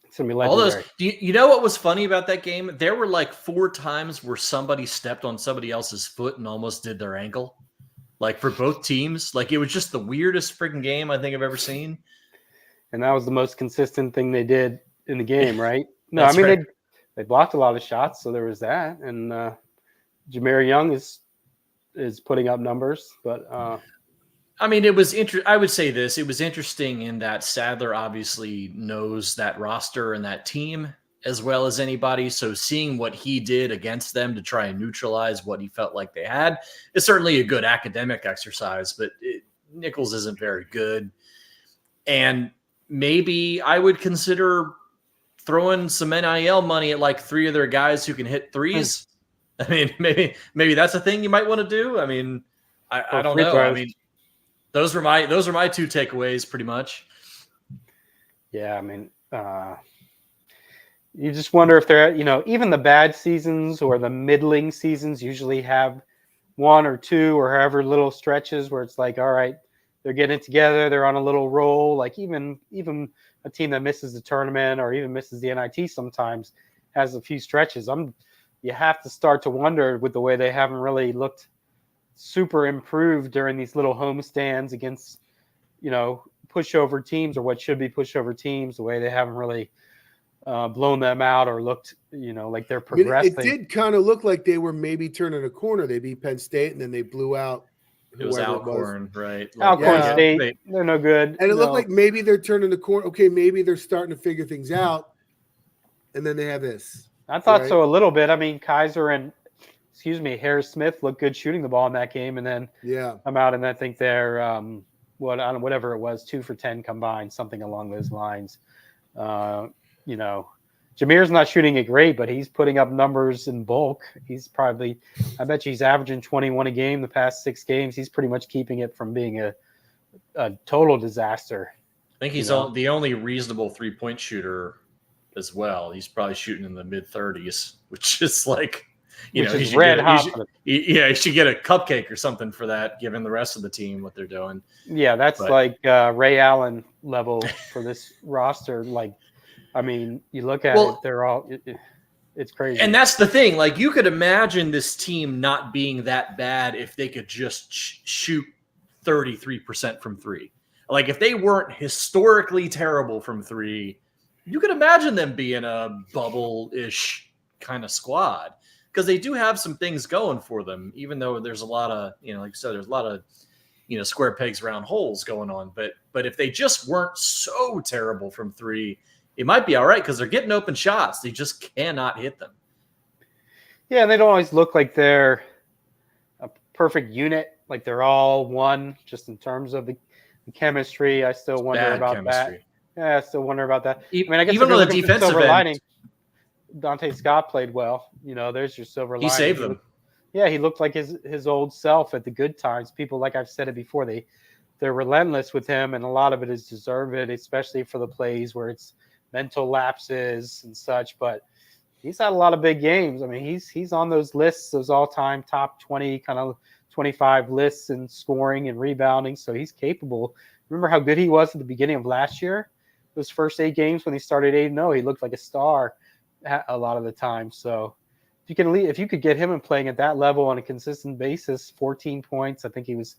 It's gonna be legendary. All those. You know what was funny about that game? There were like 4 times where somebody stepped on somebody else's foot and almost did their ankle. Like for both teams. Like it was just the weirdest freaking game I think I've ever seen. And that was the most consistent thing they did in the game, right? No, I mean right. They blocked a lot of shots, so there was that. And Jameer Young is putting up numbers, but I mean, it was I would say this. It was interesting in that Sadler obviously knows that roster and that team as well as anybody. So seeing what he did against them to try and neutralize what he felt like they had is certainly a good academic exercise, but Nichols isn't very good. And maybe I would consider throwing some NIL money at like 3 of their guys who can hit threes. I mean, maybe that's a thing you might want to do. I mean, I don't know. I mean, those are my 2 takeaways pretty much. Yeah. I mean, you just wonder if they're, even the bad seasons or the middling seasons usually have 1 or 2 or however little stretches where it's like, all right, they're getting it together. They're on a little roll. Like even a team that misses the tournament or even misses the NIT sometimes has a few stretches. You have to start to wonder with the way they haven't really looked super improved during these little homestands against, pushover teams or what should be pushover teams, the way they haven't really blown them out or looked, like they're progressing. It did kind of look like they were maybe turning a corner. They beat Penn State and then they blew out It was Alcorn, right? Alcorn State, they're no good. And it looked like maybe they're turning the corner. Okay, maybe they're starting to figure things out. And then they have this. I thought so a little bit. I mean, Kaiser and Harris Smith looked good shooting the ball in that game, and then I'm out, and I think they're whatever it was, 2 for 10 combined, something along those lines. Jameer's not shooting it great, but he's putting up numbers in bulk. He's probably, I bet you he's averaging 21 a game the past 6 games. He's pretty much keeping it from being a total disaster. I think he's the only reasonable 3-point shooter as well. He's probably shooting in the mid-30s, which is like, he should get a cupcake or something for that, given the rest of the team what they're doing. Yeah, that's like Ray Allen level for this roster. Like, I mean, you look at it, they're all it's crazy. And that's the thing. Like, you could imagine this team not being that bad if they could just shoot 33% from 3. Like, if they weren't historically terrible from 3, you could imagine them being a bubble-ish kind of squad, because they do have some things going for them, even though there's a lot of, like you said, there's a lot of, square pegs, round holes going on. But if they just weren't so terrible from 3, it might be all right, because they're getting open shots. They just cannot hit them. Yeah, and they don't always look like they're a perfect unit, like they're all one, just in terms of the chemistry. I still wonder about that. Yeah, I still wonder about that. I mean, I guess even though the defensive lining, Dante Scott played well. There's your silver lining. He saved them. He looked like his old self at the good times. People, like I've said it before, they're relentless with him, and a lot of it is deserved, especially for the plays where it's mental lapses and such. But he's had a lot of big games. I mean, he's on those lists, those all-time top 20, kind of 25 lists in scoring and rebounding. So he's capable. Remember how good he was at the beginning of last year? Those first 8 games when he started 8-0, he looked like a star a lot of the time. So if you could get him and playing at that level on a consistent basis, 14 points. I think he was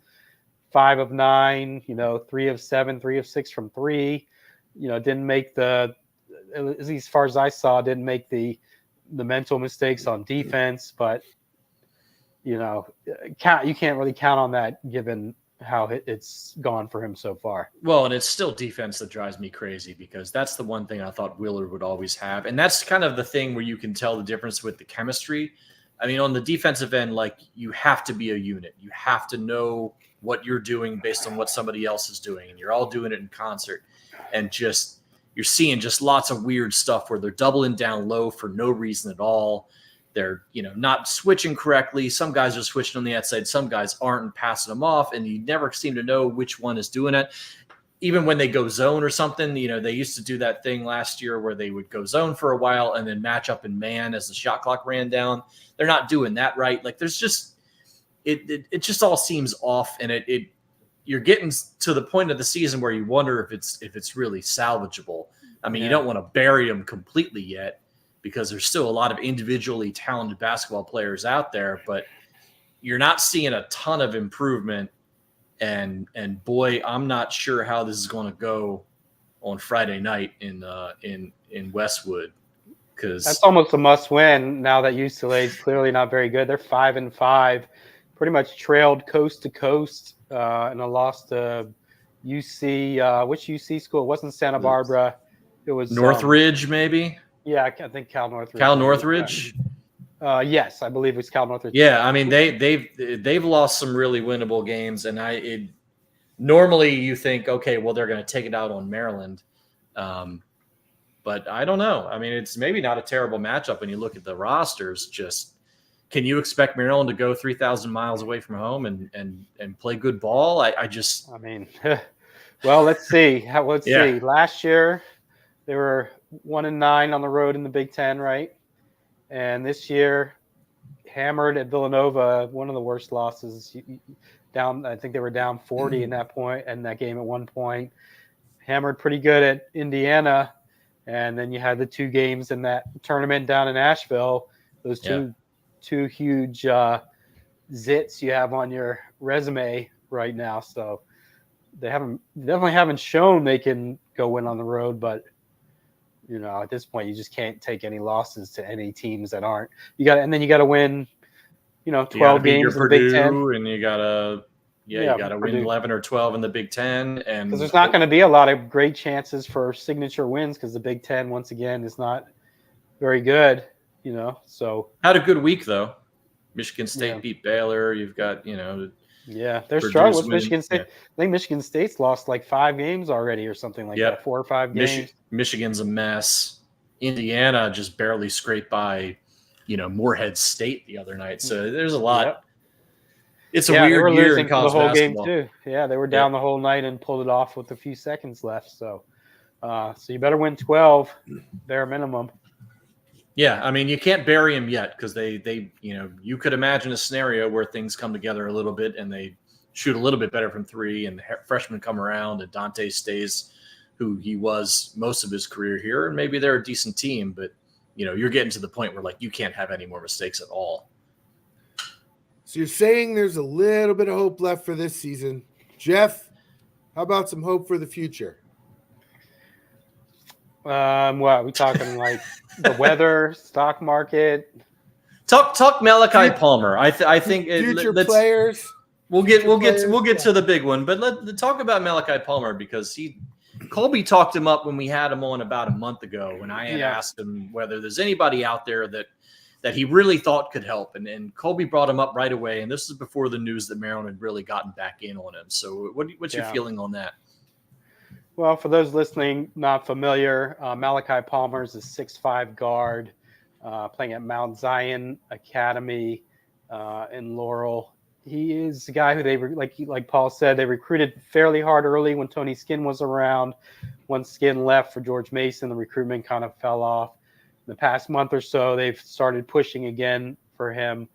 5 of 9, 3 of 7, 3 of 6 from 3. Didn't make at least as far as I saw, didn't make the mental mistakes on defense. But you can't really count on that given how it's gone for him so far. Well, and it's still defense that drives me crazy, because that's the one thing I thought Willard would always have. And that's kind of the thing where you can tell the difference with the chemistry. I mean, on the defensive end, like, you have to be a unit. You have to know what you're doing based on what somebody else is doing. And you're all doing it in concert. And you're seeing just lots of weird stuff where they're doubling down low for no reason at all. They're, not switching correctly. Some guys are switching on the outside. Some guys aren't, and passing them off. And you never seem to know which one is doing it. Even when they go zone or something, they used to do that thing last year where they would go zone for a while and then match up in man as the shot clock ran down. They're not doing that right. Like, there's just, it just all seems off. And you're getting to the point of the season where you wonder if it's really salvageable. I mean, You don't want to bury them completely yet, because there's still a lot of individually talented basketball players out there, but you're not seeing a ton of improvement. And boy, I'm not sure how this is going to go on Friday night in Westwood, because that's almost a must win now that UCLA is clearly not very good. They're 5-5, pretty much trailed coast to coast, and a loss to UC. Which UC school? It wasn't Santa Barbara. It was Northridge, maybe. Yeah, I think Cal Northridge. Cal Northridge? Yes, I believe it's Cal Northridge. Yeah, I mean, they've lost some really winnable games, and normally you think, okay, well, they're going to take it out on Maryland, but I don't know. I mean, it's maybe not a terrible matchup when you look at the rosters. Just, can you expect Maryland to go 3,000 miles away from home and play good ball? Well, let's see. See. Last year, they were 1-9 on the road in the Big Ten, right? And this year, hammered at Villanova, one of the worst losses. Down, I think they were down 40 in that game at one point. Hammered pretty good at Indiana, and then you had the 2 games in that tournament down in Asheville. Those two huge zits you have on your resume right now. So they definitely haven't shown they can go win on the road, but at this point you just can't take any losses to any teams that aren't. You got to win, 12 games in the Big Ten, and you gotta win 11 or 12 in the Big Ten, and because there's not going to be a lot of great chances for signature wins because the Big Ten once again is not very good. So had a good week though. Michigan State beat Baylor. You've got they're struggling with Michigan State. Yeah. I think Michigan State's lost like 5 games already or something like that. 4 or 5 games. Michigan's a mess. Indiana just barely scraped by, Morehead State the other night. So there's a lot. Yep. It's a weird year in college basketball. Game too. Yeah, they were down the whole night and pulled it off with a few seconds left. So, so you better win 12, bare minimum. Yeah, I mean, you can't bury them yet because they you could imagine a scenario where things come together a little bit and they shoot a little bit better from 3 and the freshmen come around and Dante stays who he was most of his career here, and maybe they're a decent team, but you're getting to the point where you can't have any more mistakes at all. So you're saying there's a little bit of hope left for this season. Jeff, how about some hope for the future? What are we talking the weather, stock market? Talk Malachi Palmer. I think future players. We'll get to the big one, but let's talk about Malachi Palmer because Colby talked him up when we had him on about a month ago when I had asked him whether there's anybody out there that he really thought could help, and Colby brought him up right away. And this is before the news that Maryland had really gotten back in on him. So what's your feeling on that? Well, for those listening not familiar, Malachi Palmer is a 6'5" guard playing at Mount Zion Academy in Laurel. He is a guy who they, like Paul said, they recruited fairly hard early when Tony Skinn was around. Once Skinn left for George Mason, the recruitment kind of fell off. In the past month or so, they've started pushing again for him.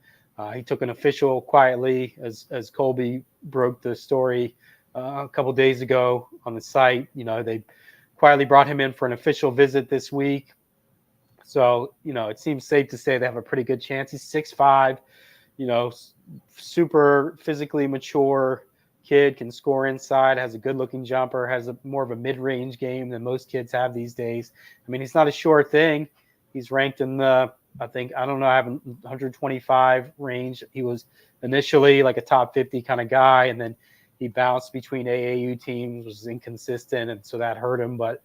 He took an official quietly as Colby broke the story a couple days ago on the site. They quietly brought him in for an official visit this week. So, it seems safe to say they have a pretty good chance. He's 6'5", super physically mature kid, can score inside, has a good looking jumper, has more of a mid-range game than most kids have these days. I mean, he's not a sure thing. He's ranked in the, I have 125 range. He was initially like a top 50 kind of guy, and then he bounced between AAU teams, was inconsistent, and so that hurt him. But,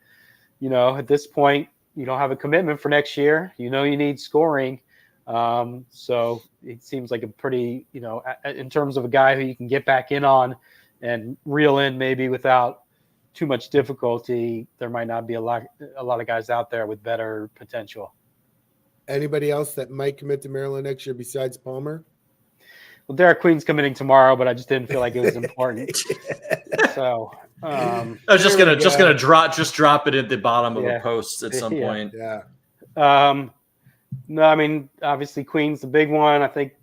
at this point, you don't have a commitment for next year. You need scoring. So it seems like a pretty, in terms of a guy who you can get back in on and reel in maybe without too much difficulty, there might not be a lot of guys out there with better potential. Anybody else that might commit to Maryland next year besides Palmer? Well, Derek Queen's committing tomorrow, but I just didn't feel like it was important. So I was just gonna drop it at the bottom of a post at some point. Yeah. No, I mean, obviously Queen's the big one. I think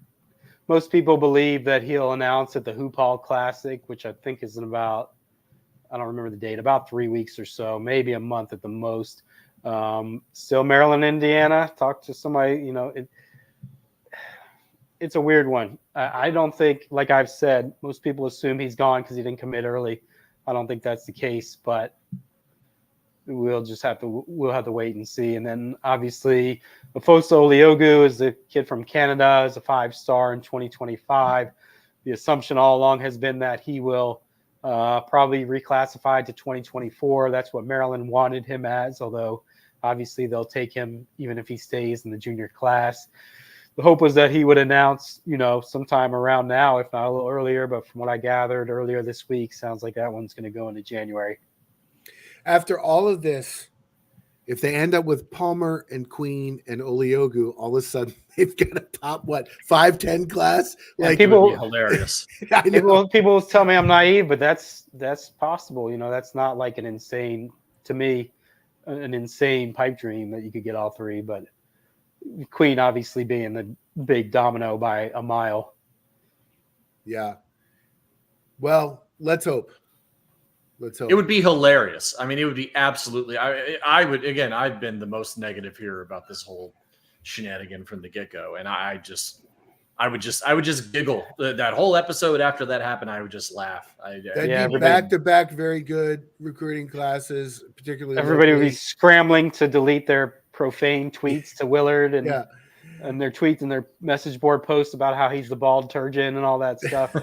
most people believe that he'll announce at the Hoop Hall Classic, which I think is in about, I don't remember the date, about 3 weeks or so, maybe a month at the most. Still Maryland, Indiana. Talk to somebody, it's a weird one. I don't think, like I've said, most people assume he's gone because he didn't commit early. I don't think that's the case, but we'll have to wait and see. And then obviously Ofosu Oliogu is a kid from Canada, is a 5-star in 2025. The assumption all along has been that he will probably reclassify to 2024. That's what Maryland wanted him as, although obviously they'll take him even if he stays in the junior class. The hope was that he would announce, sometime around now, if not a little earlier, but from what I gathered earlier this week, sounds like that one's going to go into January. After all of this, if they end up with Palmer and Queen and Oliogu, all of a sudden they've got a top 5-10 class. Like, people, it would be hilarious. People tell me I'm naive, but that's possible. That's not like an insane pipe dream that you could get all three. But Queen obviously being the big domino by a mile. Yeah. Well, let's hope. It would be hilarious. I mean, it would be absolutely. I would, again, I've been the most negative here about this whole shenanigan from the get-go, and I I would just giggle. That whole episode after that happened, I would just laugh. That'd be back-to-back very good recruiting classes, particularly everybody locally. would be scrambling to delete their profane tweets to Willard and their tweets and their message board posts about how he's the bald turgeon and all that stuff.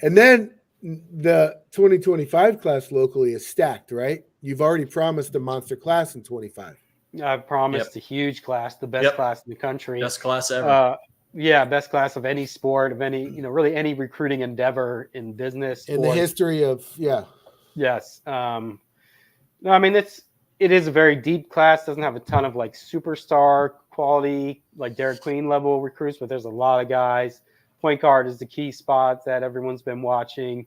And then the 2025 class locally is stacked, right? You've already promised a monster class in 25. I've promised a huge class, the best class in the country. Best class ever. Best class of any sport, of any, really any recruiting endeavor in business. In the history of, Yes. No, I mean, it is a very deep class. Doesn't have a ton of like superstar quality, like Derek Queen level recruits, but there's a lot of guys. Point guard is the key spot that everyone's been watching.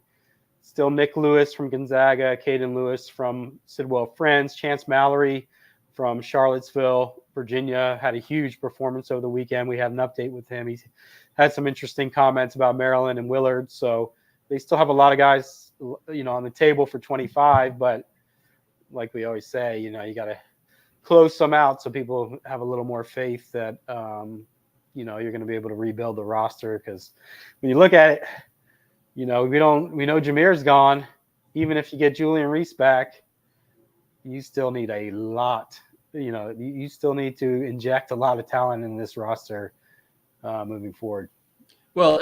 Still Nick Lewis from Gonzaga, Caden Lewis from Sidwell Friends, Chance Mallory from Charlottesville, Virginia, had a huge performance over the weekend. We had an update with him. He's had some interesting comments about Maryland and Willard. So they still have a lot of guys, on the table for 25. But like we always say, you got to close some out so people have a little more faith that, you're going to be able to rebuild the roster. Because when you look at it, we know Jameer's gone. Even if you get Julian Reese back, you still need a lot. You still need to inject a lot of talent in this roster moving forward. Well,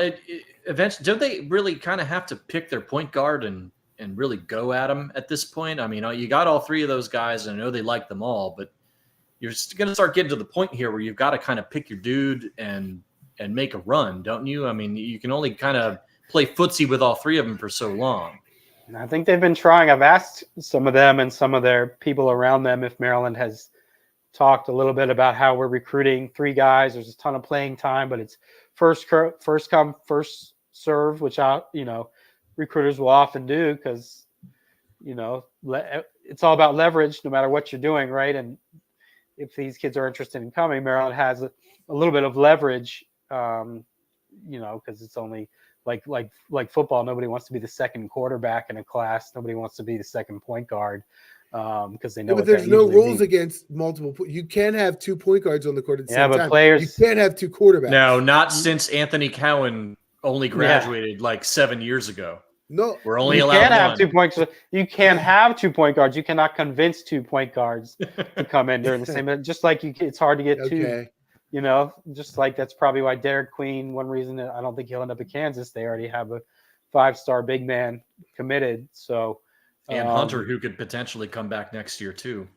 eventually, don't they really kind of have to pick their point guard and really go at them at this point? I mean, you got all three of those guys, and I know they like them all, but you're going to start getting to the point here where you've got to kind of pick your dude and make a run, don't you? I mean, you can only kind of play footsie with all three of them for so long. I think they've been trying. I've asked some of them and some of their people around them if Maryland has talked a little bit about how we're recruiting three guys. There's a ton of playing time, but it's first come, first serve, which recruiters will often do because, it's all about leverage no matter what you're doing, right? And if these kids are interested in coming, Maryland has a little bit of leverage, because it's only like football. Nobody wants to be the second quarterback in a class. Nobody wants to be the second point guard. Because they know. But there's no rules against multiple. You can have 2 point guards on the court at the same time. Players. You can't have 2 quarterbacks. No, not since Anthony Cowan only graduated like 7 years ago. No, we're only allowed. You can have 2 points. You can have 2 point guards. You cannot convince 2 point guards to come in during the same. Just like it's hard to get two. Just like that's probably why Derek Queen. One reason that I don't think he'll end up at Kansas. They already have a 5-star big man committed. So. And Hunter, who could potentially come back next year, too.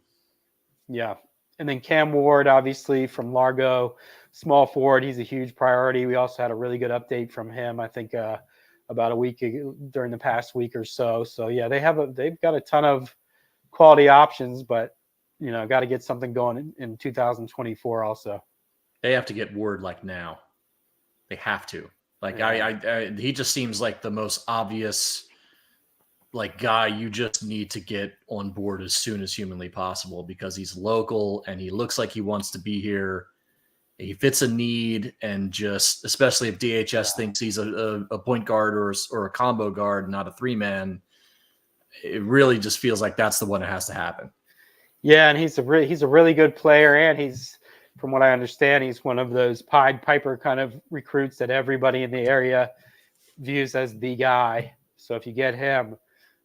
Yeah. And then Cam Ward, obviously, from Largo, small forward. He's a huge priority. We also had a really good update from him, I think, about a week during the past week or so. So, yeah, they've got a ton of quality options, but, got to get something going in 2024 also. They have to get Ward like now. They have to. He just seems like the most obvious guy you just need to get on board as soon as humanly possible because he's local and he looks like he wants to be here. He fits a need, and just especially if DHS thinks he's a point guard or a combo guard, not a 3-man, it really just feels like that's the one that has to happen. Yeah, and he's a really good player, and he's, from what I understand, he's one of those Pied Piper kind of recruits that everybody in the area views as the guy. So if you get him,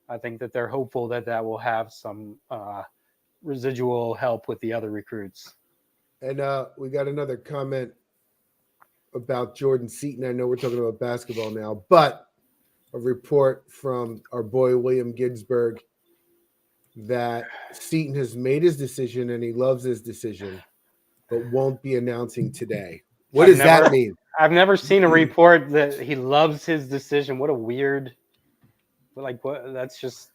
I think that they're hopeful that will have some residual help with the other recruits. And we got another comment about Jordan Seaton. I know we're talking about basketball now, but a report from our boy William Ginsburg that Seaton has made his decision and he loves his decision, but won't be announcing today. What does that mean? I've never seen a report that he loves his decision. What a weird... what? That's just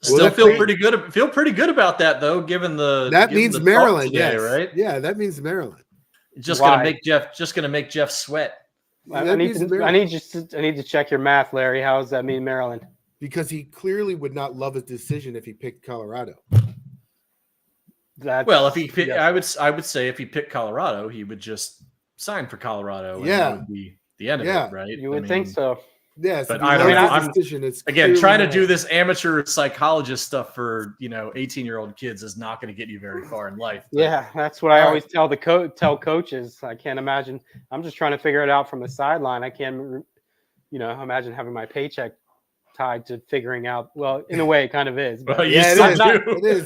still feel pretty good. Feel pretty good about that though, given that means Maryland, today, yes. Right? Yeah, that means Maryland. Gonna make Jeff sweat. I need to check your math, Larry. How does that mean Maryland? Because he clearly would not love his decision if he picked Colorado. If he picked, I would say if he picked Colorado, he would just sign for Colorado. And that would be the end of it, right? You would think so. Yes, But I'm again trying to do this amateur psychologist stuff for 18-year-old kids is not going to get you very far in life. But. Yeah, that's what I always tell tell coaches. I can't imagine. I'm just trying to figure it out from the sideline. I can't, imagine having my paycheck tied to figuring out. Well, in a way, it kind of is. But well, it is.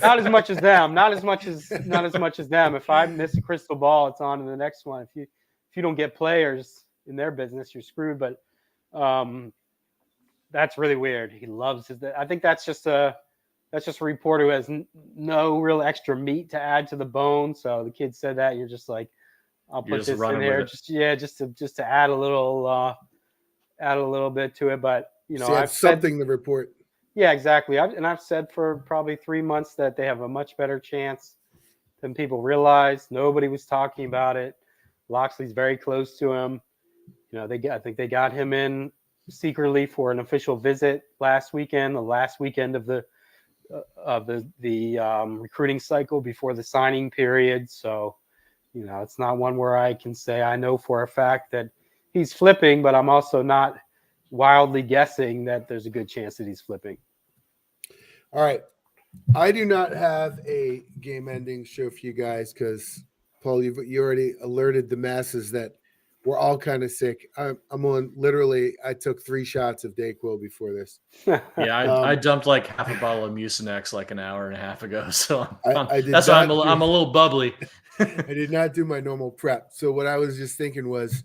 Not as much as them. Not as much as them. If I miss a crystal ball, it's on to the next one. If you don't get players in their business, you're screwed. But that's really weird. He loves his. I think that's just a reporter who has no real extra meat to add to the bone. So the kid said that. You're just like, I'll put this in there. Just to add a little bit to it. But I've something to report. Yeah, exactly. I've said for probably 3 months that they have a much better chance than people realize. Nobody was talking about it. Loxley's very close to him. I think they got him in secretly for an official visit last weekend, the last weekend of the recruiting cycle before the signing period. So, it's not one where I can say I know for a fact that he's flipping, but I'm also not wildly guessing that there's a good chance that he's flipping. All right. I do not have a game-ending show for you guys because, Paul, you already alerted the masses that we're all kind of sick. I'm on literally. I took 3 shots of Dayquil before this. Yeah, I dumped like half a bottle of Mucinex like an hour and a half ago. So that's why I'm a little bubbly. I did not do my normal prep. So what I was just thinking was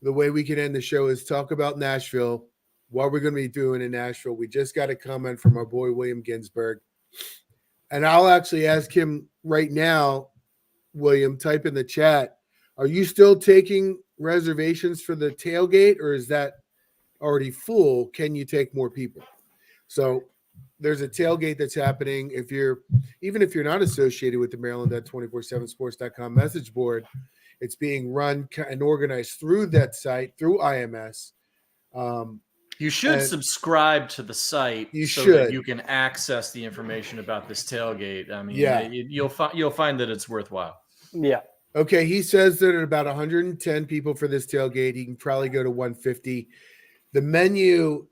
the way we could end the show is talk about Nashville, what we're going to be doing in Nashville. We just got a comment from our boy William Ginsburg, and I'll actually ask him right now. William, type in the chat. Are you still taking reservations for the tailgate, or is that already full? Can you take more people? So there's a tailgate that's happening. Even if you're not associated with the Maryland.247sports.com message board, it's being run and organized through that site, through IMS. You should subscribe to the site that you can access the information about this tailgate. I mean, you'll find that it's worthwhile. Yeah. Okay, he says that at about 110 people for this tailgate. He can probably go to 150. The menu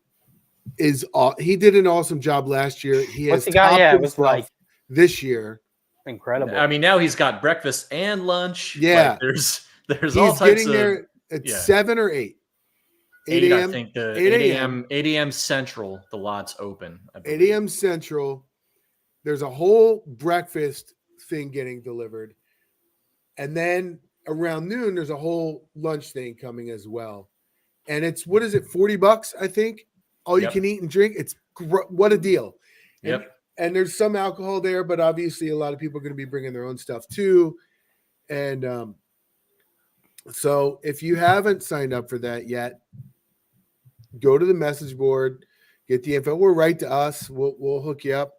is he did an awesome job last year. He has it was like this year. Incredible. I mean, now he's got breakfast and lunch. Yeah. Like there's he's all types getting there at 7 or 8. 8 a.m. I think 8 a.m. Central, the lot's open. 8 a.m. Central. There's a whole breakfast thing getting delivered. And then around noon, there's a whole lunch thing coming as well. And it's, $40, I think? All you can eat and drink. It's what a deal. And there's some alcohol there, but obviously a lot of people are going to be bringing their own stuff too. And so if you haven't signed up for that yet, go to the message board, get the info. We'll write to us. We'll hook you up.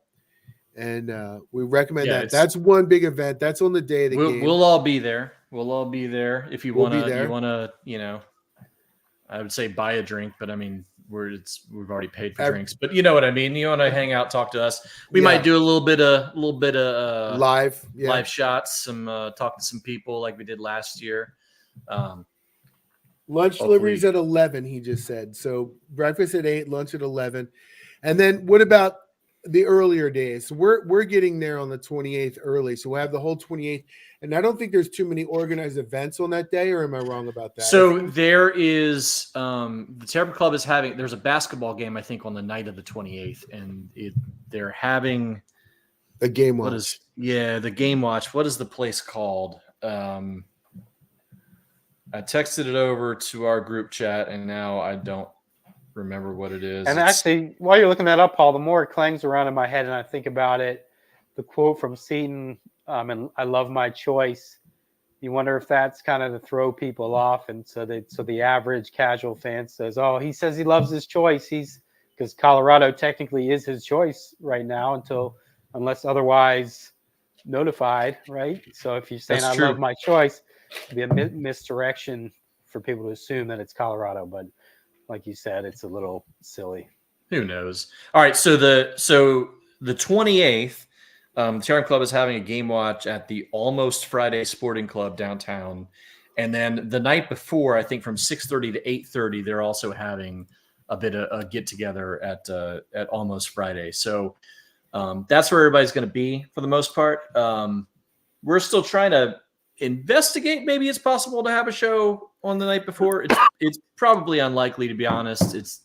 And we recommend that. That's one big event. That's on the day of the game. We'll all be there. We'll all be there. If you want to, I would say buy a drink, but I mean, we've already paid for drinks, but you know what I mean? You want to hang out, talk to us. We might do a little bit of live shots, talk to some people like we did last year. Lunch deliveries at 11, he just said. So breakfast at 8, lunch at 11. And then what about the earlier days? So we're getting there on the 28th early. So we'll have the whole 28th. And I don't think there's too many organized events on that day, or am I wrong about that? So there is the Terps Club is there's a basketball game, I think, on the night of the 28th, and they're having a game watch. The game watch. What is the place called? I texted it over to our group chat, and now I don't remember what it is. And actually, while you're looking that up, Paul, the more it clangs around in my head and I think about it, the quote from Seaton, and I love my choice. You wonder if that's kind of to throw people off, and so the average casual fan says, "Oh, he says he loves his choice." Because Colorado technically is his choice right now unless otherwise notified, right? So if you're saying I love my choice, it'd be a misdirection for people to assume that it's Colorado, but like you said, it's a little silly. Who knows? All right, so the 28th. Terps Club is having a game watch at the Almost Friday Sporting Club downtown. And then the night before, I think from 6:30 to 8:30, they're also having bit of a get together at Almost Friday. So that's where everybody's going to be for the most part. We're still trying to investigate. Maybe it's possible to have a show on the night before. It's probably unlikely, to be honest. It's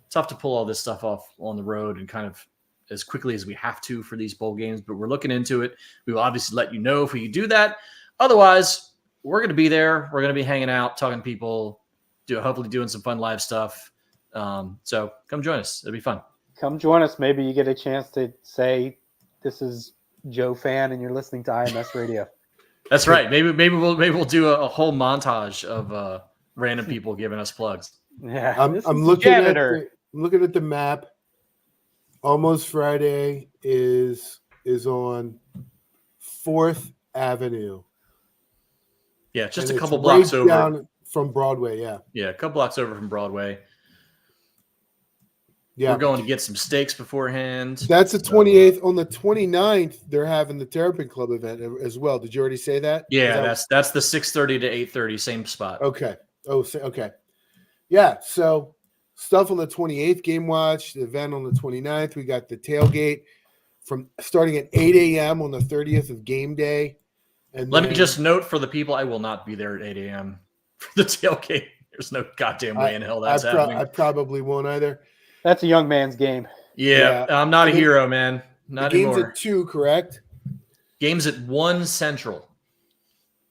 tough to pull all this stuff off on the road and kind of as quickly as we have to for these bowl games, but we're looking into it. We will obviously let you know if we do that. Otherwise, we're going to be there. We're going to be hanging out, talking to people, hopefully doing some fun live stuff. So come join us. It'll be fun. Come join us. Maybe you get a chance to say, this is Joe Fan and you're listening to IMS Radio. That's right. Maybe we'll do a whole montage of random people giving us plugs. Yeah. I'm looking at the map. Almost Friday is on 4th Avenue. Yeah, just And a couple it's blocks right over down from Broadway. Yeah. Yeah, a couple blocks over from Broadway. Yeah. We're going to get some steaks beforehand. That's the 28th. On the 29th, they're having the Terrapin Club event as well. Did you already say that? Yeah, that's the 6:30 to 8:30, same spot. Okay. Okay. Yeah. So stuff on the 28th, game watch, the event on the 29th. We got the tailgate from starting at 8 a.m. on the 30th of game day. And Let me just note for the people, I will not be there at 8 a.m. for the tailgate. There's no goddamn way in hell that's happening. I probably won't either. That's a young man's game. Yeah, I'm not a hero, man. Not the game's anymore. at 2, correct? Game's at 1 Central.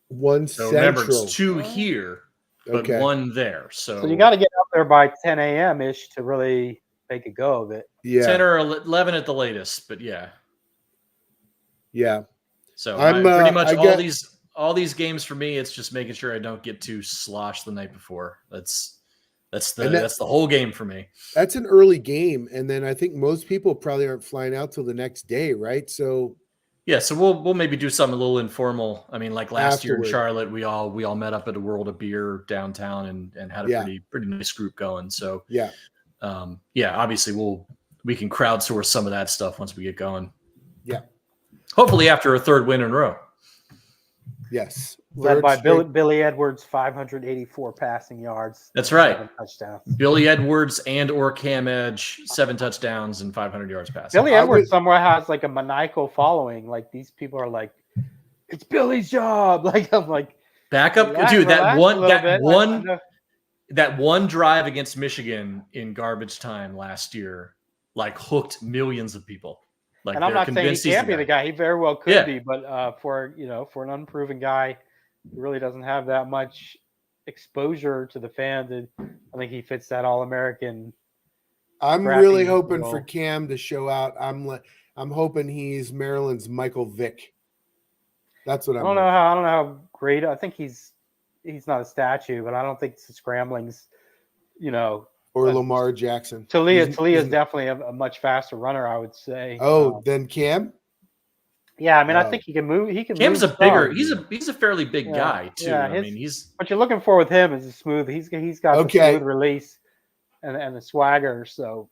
1 So Central. remember, it's 2 here, but 1 there. So you got to get up there by 10 a.m. ish to really make a go of it. Yeah. 10 or 11 at the latest, but yeah. Yeah. So I'm pretty much all these games for me, it's just making sure I don't get too sloshed the night before. That's the whole game for me. That's an early game, and then I think most people probably aren't flying out till the next day, right? So yeah, so we'll maybe do something a little informal. I mean, like last year in Charlotte, we all met up at a World of Beer downtown and had a pretty nice group going. So yeah, obviously we can crowdsource some of that stuff once we get going. Yeah, hopefully after a 3rd win in a row. Yes. Led by Billy Edwards, 584 passing yards. That's right. 7 touchdowns. Billy Edwards or Cam Edge, 7 touchdowns and 500 yards passing. Billy Edwards somewhere has like a maniacal following. Like these people are like, it's Billy's job. Like I'm like, back up, dude. That one drive against Michigan in garbage time last year, like hooked millions of people. Like, and I'm not saying he can't be the guy. He very well could be, but for an unproven guy, he really doesn't have that much exposure to the fans. And I think he fits that All-American. I'm really hoping for Cam to show out. I'm hoping he's Maryland's Michael Vick. That's what I don't know how great. I think he's not a statue, but I don't think the scrambling's, or Lamar Jackson. Talia is definitely a much faster runner, I would say. Than Cam? Yeah, I mean, I think he can move. Cam's a bigger. He's a fairly big guy too. Yeah, I mean, what you're looking for with him is a smooth. He's got the smooth release and the swagger. So,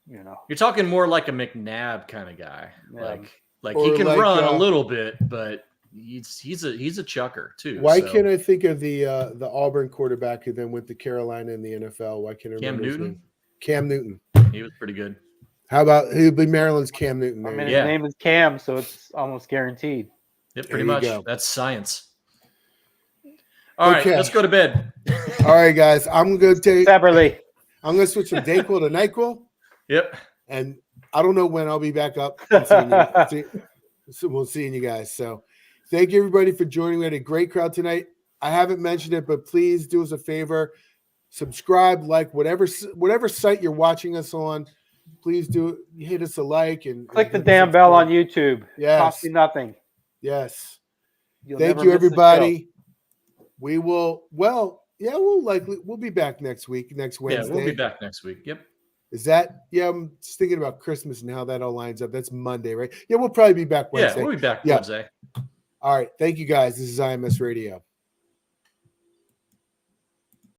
you're talking more like a McNabb kind of guy. Yeah. Like he can run a little bit, but he's a chucker too. Why can't I think of the Auburn quarterback who then went to Carolina in the NFL? Why can't I remember his name? Cam Newton. He was pretty good. How about he'll be Maryland's Cam Newton? I mean, his name is Cam, so it's almost guaranteed. Yep, pretty much. That's science. All right, let's go to bed. All right, guys. I'm going to take separately. I'm going to switch from Dayquil to NyQuil. Yep. And I don't know when I'll be back up. We'll see you guys. So thank you, everybody, for joining. We had a great crowd tonight. I haven't mentioned it, but please do us a favor. Subscribe, like, whatever site you're watching us on. Please do hit us a like and click the damn bell on YouTube. Yes. Costs you nothing. Yes. Thank you, everybody. We will. We'll be back next week, next Wednesday. Yeah, we'll be back next week. Yep. Is that? Yeah, I'm just thinking about Christmas and how that all lines up. That's Monday, right? Yeah, we'll probably be back Wednesday. Yeah, we'll be back Wednesday. All right. Thank you, guys. This is IMS Radio.